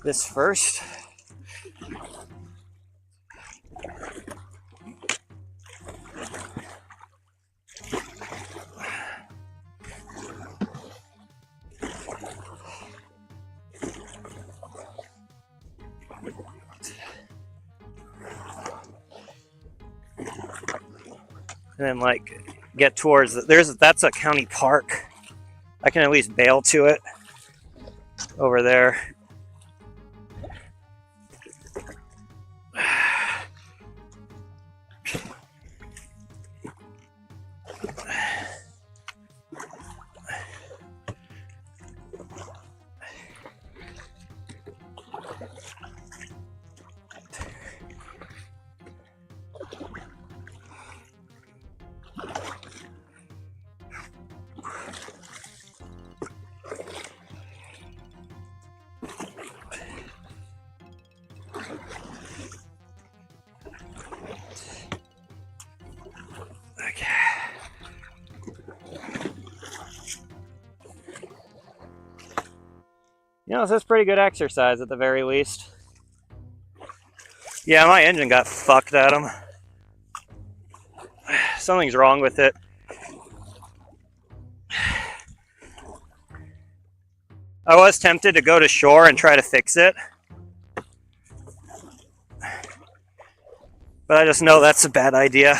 this first. And then like get towards that's a county park. I can at least bail to it over there. You know, this is pretty good exercise at the very least. Yeah, my engine got fucked at him. Something's wrong with it. I was tempted to go to shore and try to fix it, but I just know that's a bad idea.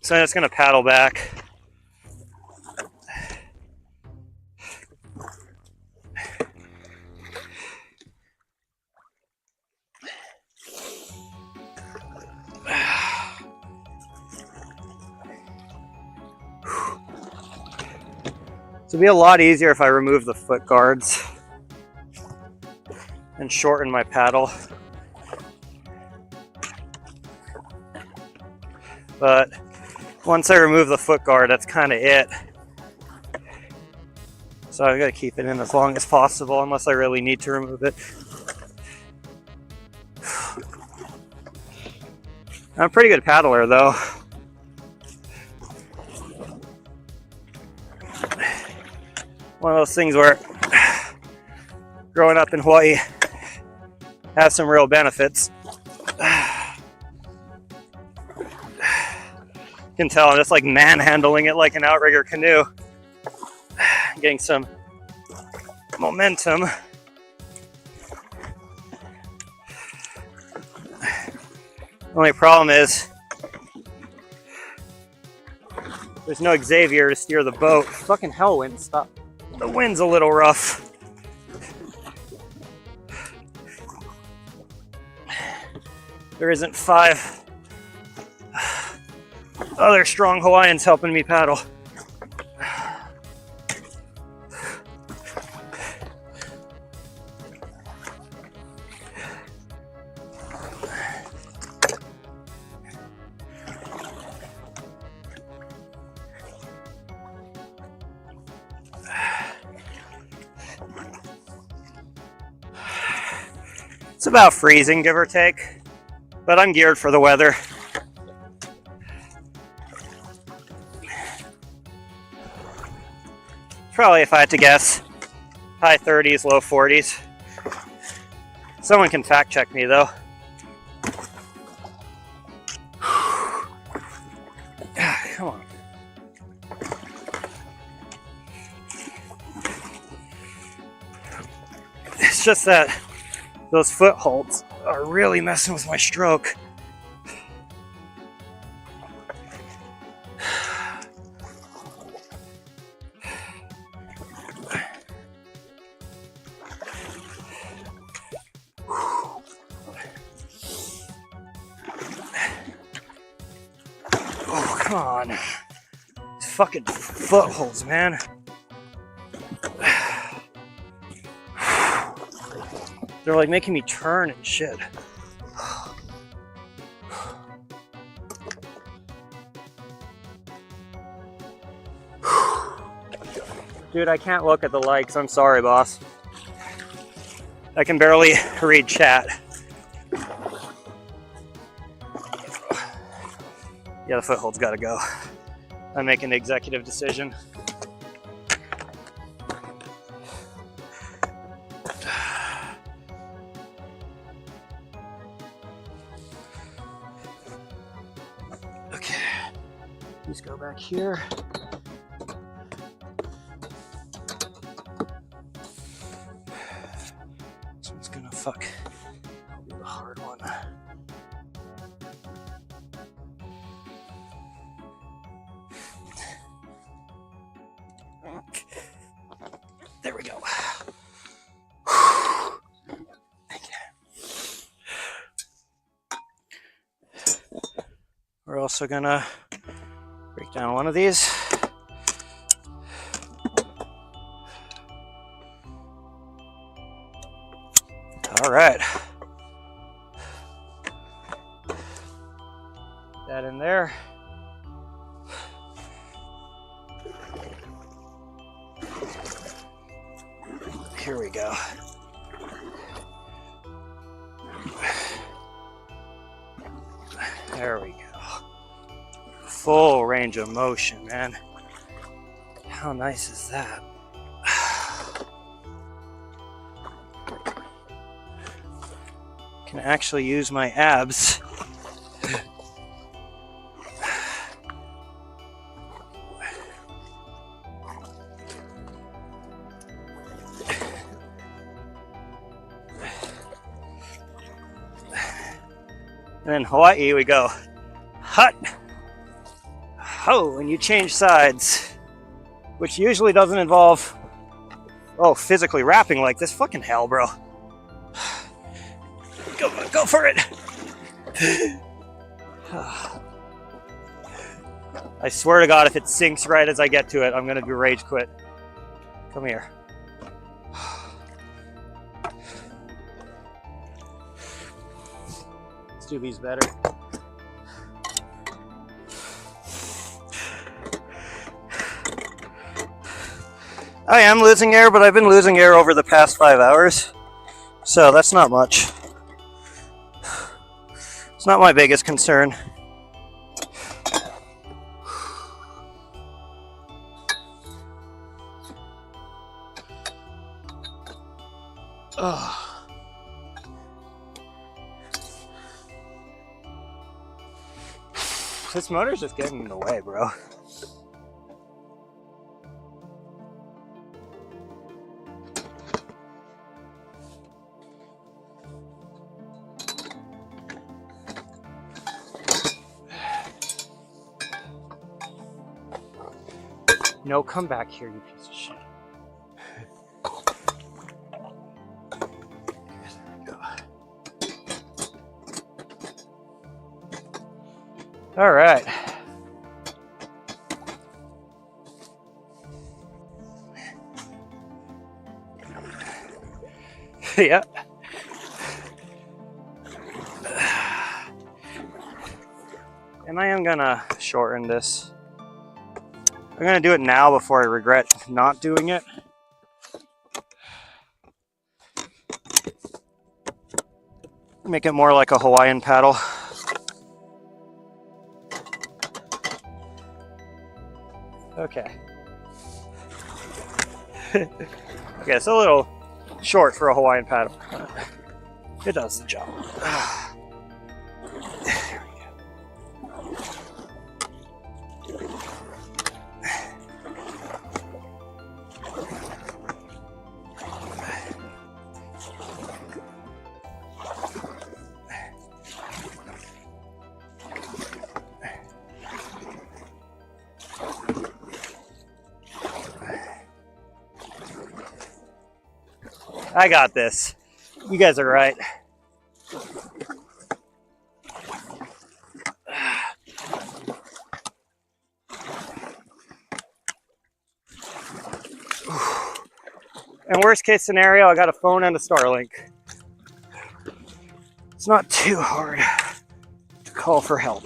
So I'm just gonna paddle back. It'd be a lot easier if I remove the foot guards and shorten my paddle. But once I remove the foot guard, that's kind of it. So I've got to keep it in as long as possible unless I really need to remove it. I'm a pretty good paddler though. One of those things where growing up in Hawaii has some real benefits. You can tell I'm just like manhandling it like an outrigger canoe. Getting some momentum. The only problem is there's no Xavier to steer the boat. Fucking hell, wind, stop. The wind's a little rough. There isn't 5 other strong Hawaiians helping me paddle. It's about freezing, give or take, but I'm geared for the weather. Probably, if I had to guess, high 30s, low 40s. Someone can fact check me though. Come on. It's just that those footholds are really messing with my stroke. Oh, come on. These fucking footholds, man. They're like making me turn and shit. Dude, I can't look at the likes. I'm sorry, boss. I can barely read chat. Yeah, the foothold's gotta go. I'm making the executive decision. Okay, let's go back here. This one's gonna fuck. I'll do the hard one. There we go. We're also gonna break down one of these. All right. Put that in there. Here we go. There we go. Full range of motion, man. How nice is that? Can actually use my abs. And in Hawaii, we go hut, ho, and you change sides, which usually doesn't involve, physically rapping like this. Fucking hell, bro. Go for it. I swear to God, if it sinks right as I get to it, I'm gonna do rage quit. Come here. Let's do these better. I am losing air, but I've been losing air over the past 5 hours, so that's not much. It's not my biggest concern. Oh. This motor's just getting in the way, bro. No, come back here, you piece of shit. There we go. All right. Yeah. And I am gonna shorten this. I'm gonna do it now before I regret not doing it. Make it more like a Hawaiian paddle. Okay. Okay, it's a little short for a Hawaiian paddle. It does the job. I got this. You guys are right. And worst case scenario, I got a phone and a Starlink. It's not too hard to call for help.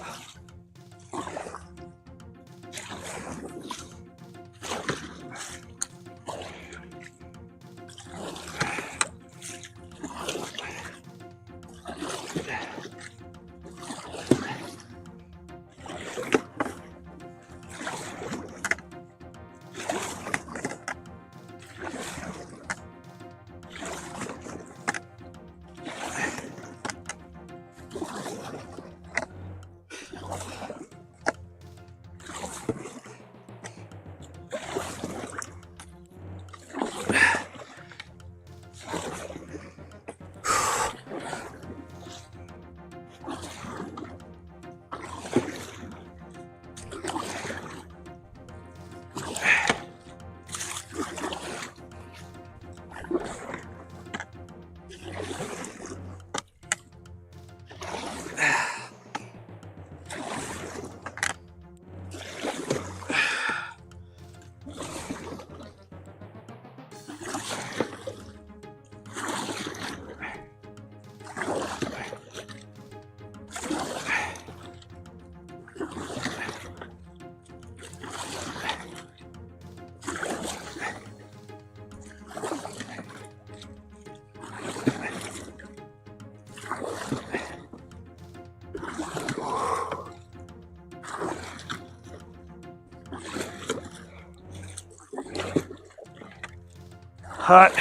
Hot.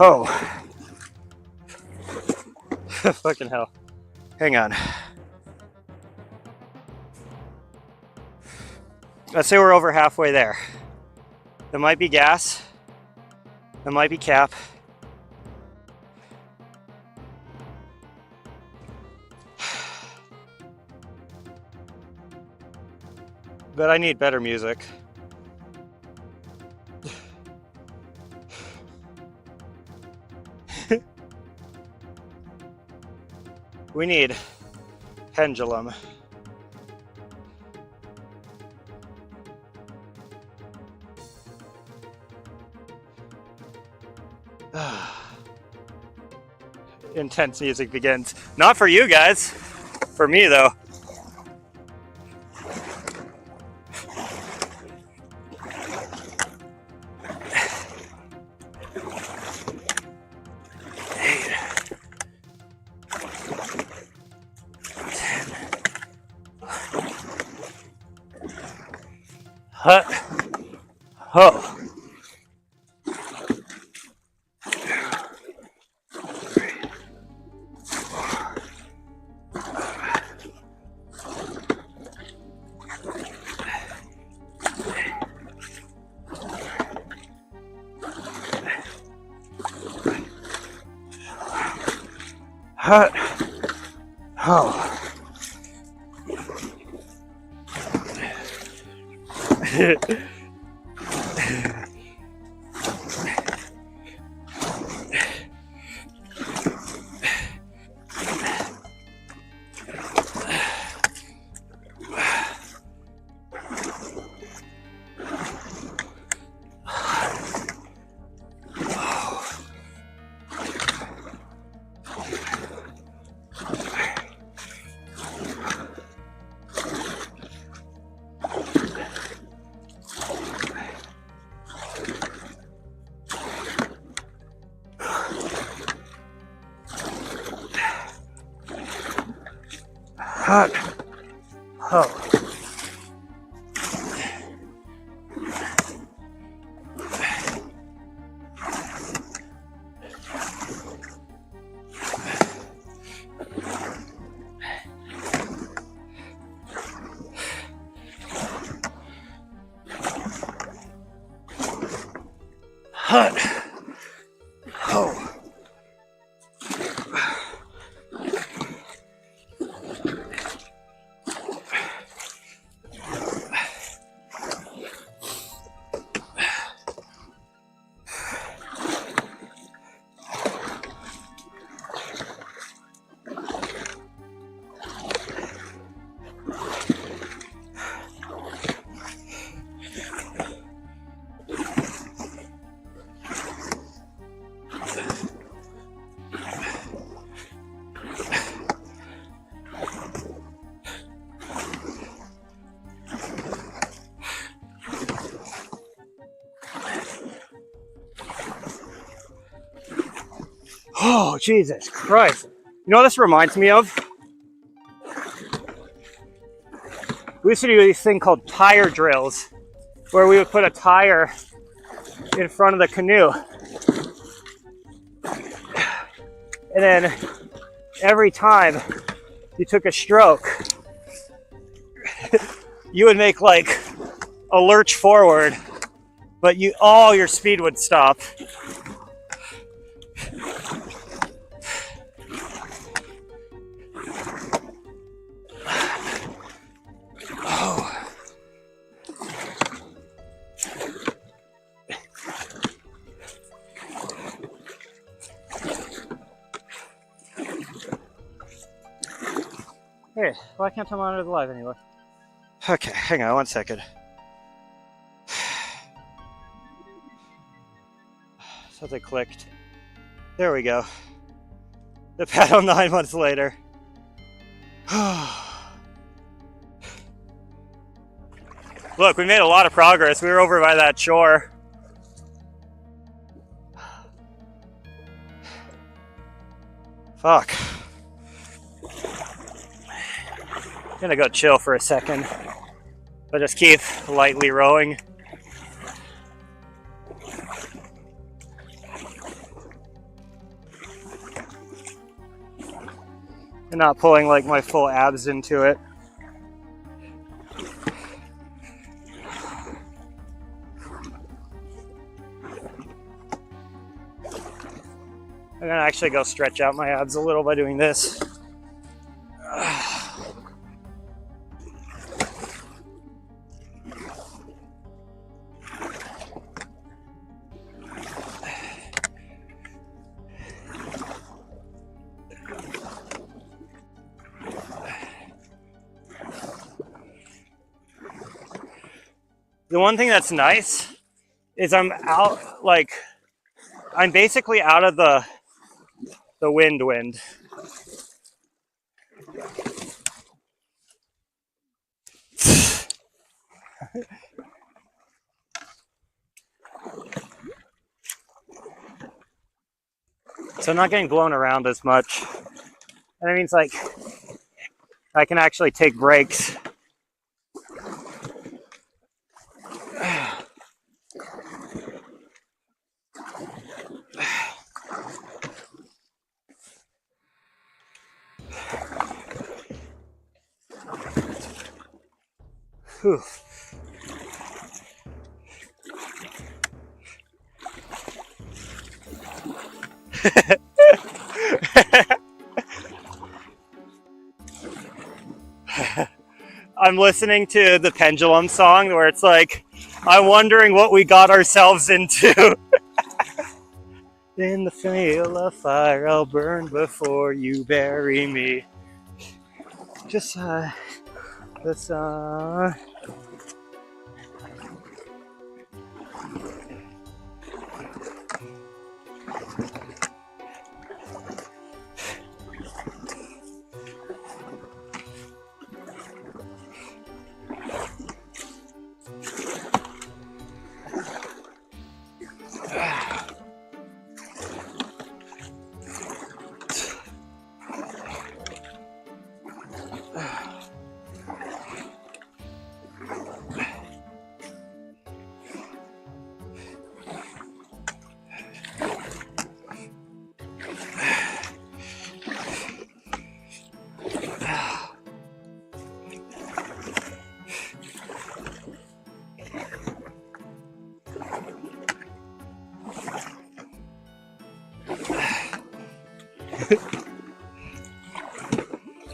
Oh. Fucking hell. Hang on. Let's say we're over halfway there. There might be gas. There might be cap. But I need better music. We need pendulum. Intense music begins. Not for you guys. For me though. Hut. Ho. Hut. Ho. Hut. Ho. Hut. Ho. Oh, Jesus Christ. You know what this reminds me of? We used to do this thing called tire drills, where we would put a tire in front of the canoe. And then every time you took a stroke, you would make like a lurch forward, but all your speed would stop. Hey, why can't I monitor the live anymore? Okay, hang on 1 second. Something clicked. There we go. The paddle 9 months later. Look, we made a lot of progress. We were over by that shore. Fuck. I'm gonna go chill for a second. But just keep lightly rowing. And not pulling like my full abs into it. I'm gonna actually go stretch out my abs a little by doing this. The one thing that's nice is I'm out, like, I'm basically out of the wind. So I'm not getting blown around as much. And it means like I can actually take breaks. Whew. I'm listening to the Pendulum song where it's like, I'm wondering what we got ourselves into. In the field of fire, I'll burn before you bury me. Just the sun.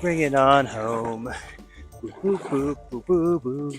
Bring it on home. Boo, boo, boo, boo, boo.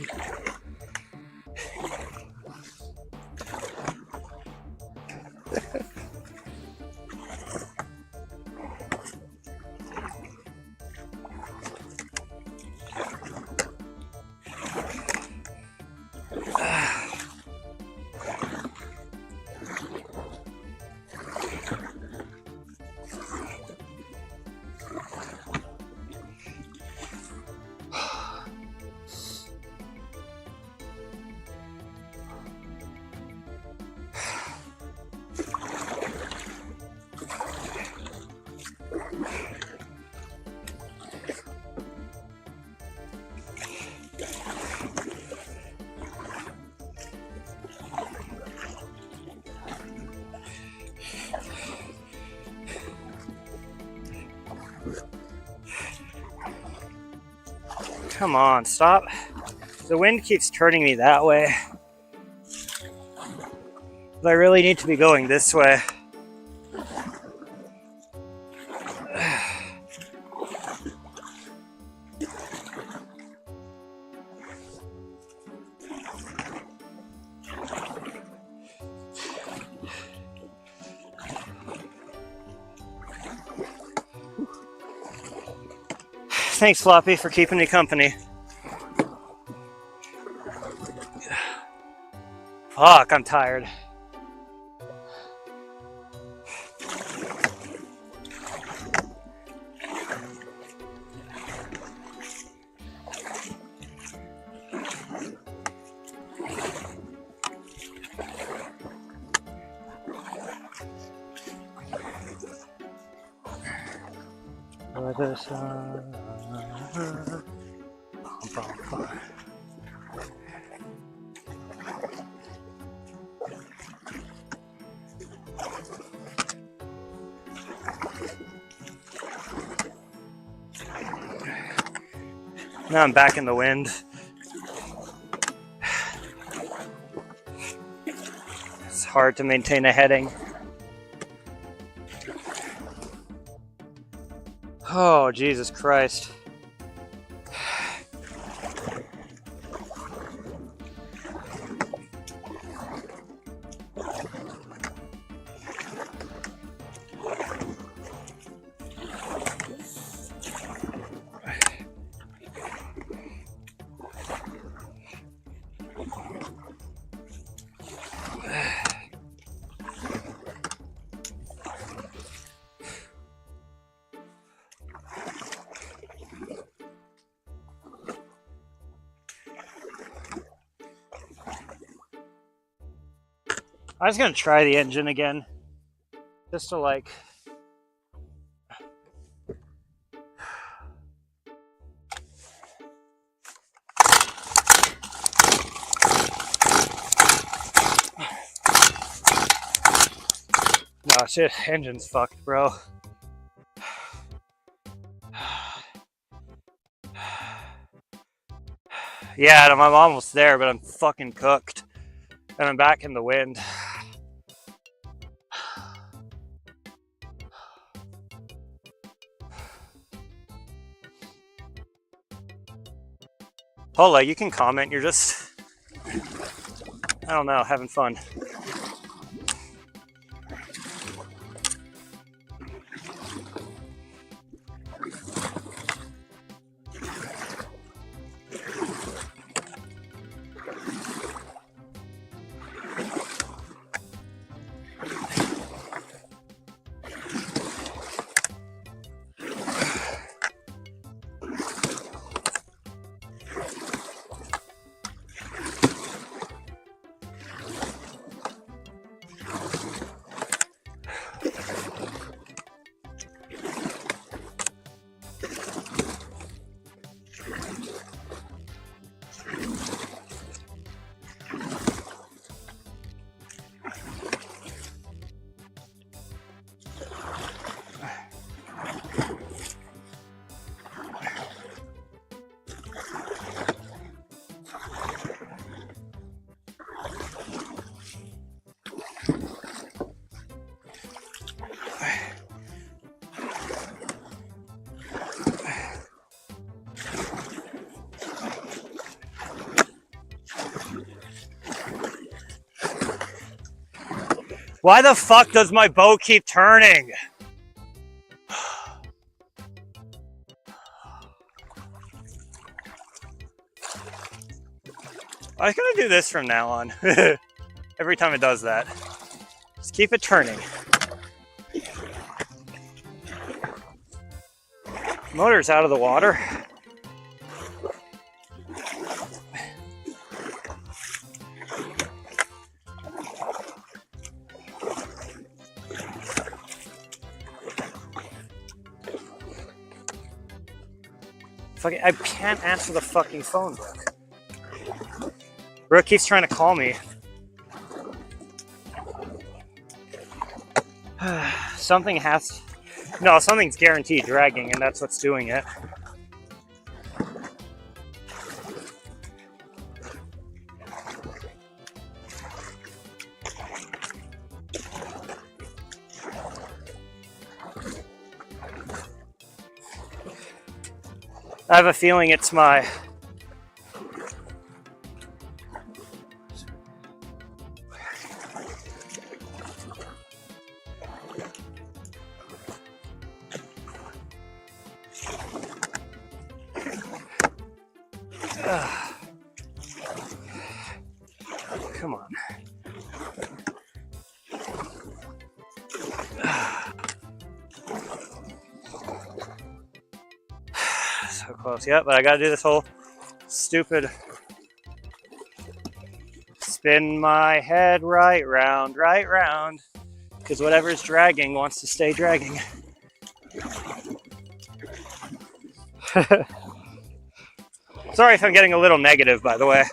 Come on, stop. The wind keeps turning me that way. But I really need to be going this way. Thanks, Floppy, for keeping me company. Fuck, I'm tired. Now I'm back in the wind. It's hard to maintain a heading. Oh, Jesus Christ. I was gonna try the engine again, just to like. No shit, engine's fucked, bro. Yeah, I'm almost there, but I'm fucking cooked. And I'm back in the wind. Hola, you can comment, you're just, I don't know, having fun. Why the fuck does my boat keep turning? I was gonna do this from now on. Every time it does that. Just keep it turning. Motor's out of the water. Fucking, I can't answer the fucking phone, Brooke. Brooke keeps trying to call me. Something has... No, something's guaranteed dragging, and that's what's doing it. I have a feeling it's my... so close. Yeah, but I gotta do this whole stupid spin my head right round, because whatever's dragging wants to stay dragging. Sorry if I'm getting a little negative, by the way.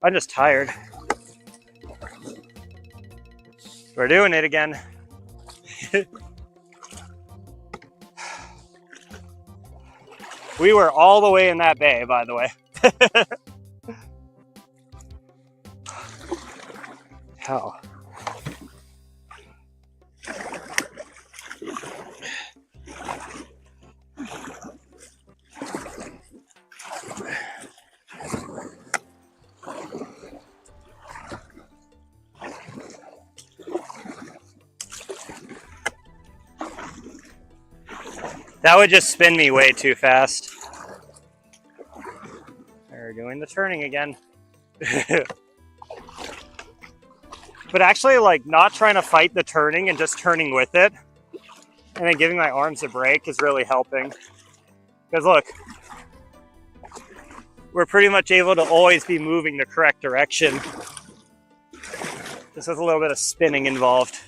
I'm just tired. We're doing it again. We were all the way in that bay, by the way. Hell. That would just spin me way too fast. We're doing the turning again. But actually, like, not trying to fight the turning and just turning with it, and then giving my arms a break is really helping. Because look, we're pretty much able to always be moving the correct direction. Just with a little bit of spinning involved.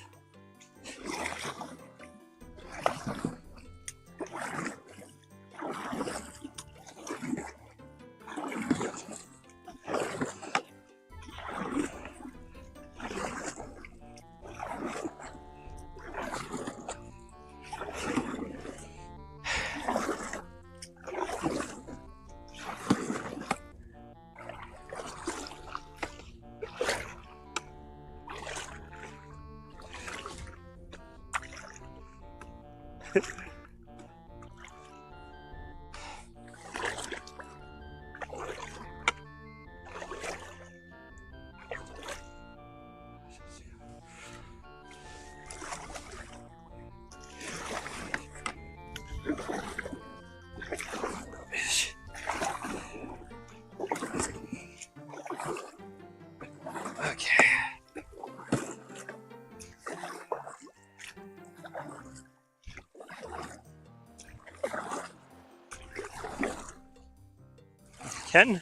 Ken,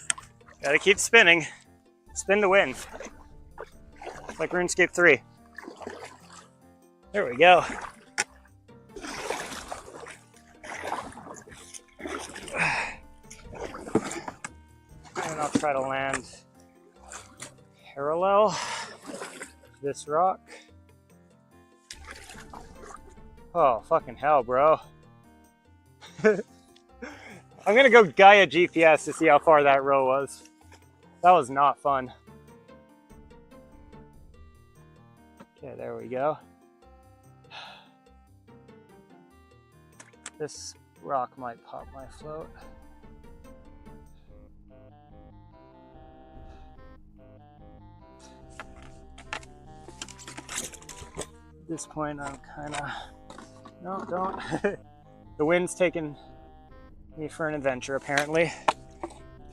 gotta keep spinning. Spin to win. It's like RuneScape 3. There we go. And I'll try to land parallel to this rock. Oh, fucking hell, bro. I'm gonna go Gaia GPS to see how far that row was. That was not fun. Okay, there we go. This rock might pop my float. At this point, I'm kinda... No, don't. The wind's taking me for an adventure, apparently.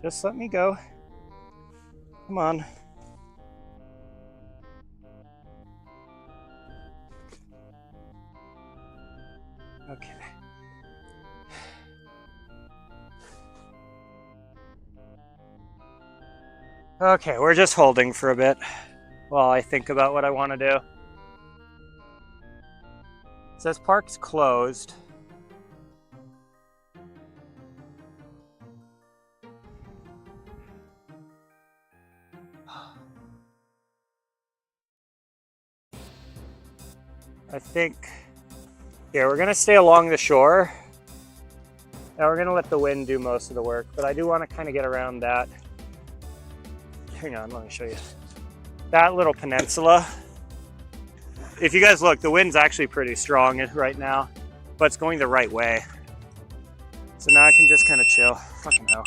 Just let me go. Come on. Okay. Okay, we're just holding for a bit while I think about what I want to do. It says park's closed. I think, yeah, we're gonna stay along the shore. Now we're gonna let the wind do most of the work, but I do want to kind of get around that. Hang on, let me show you. That little peninsula. If you guys look, the wind's actually pretty strong right now, but it's going the right way. So now I can just kind of chill. Fucking hell.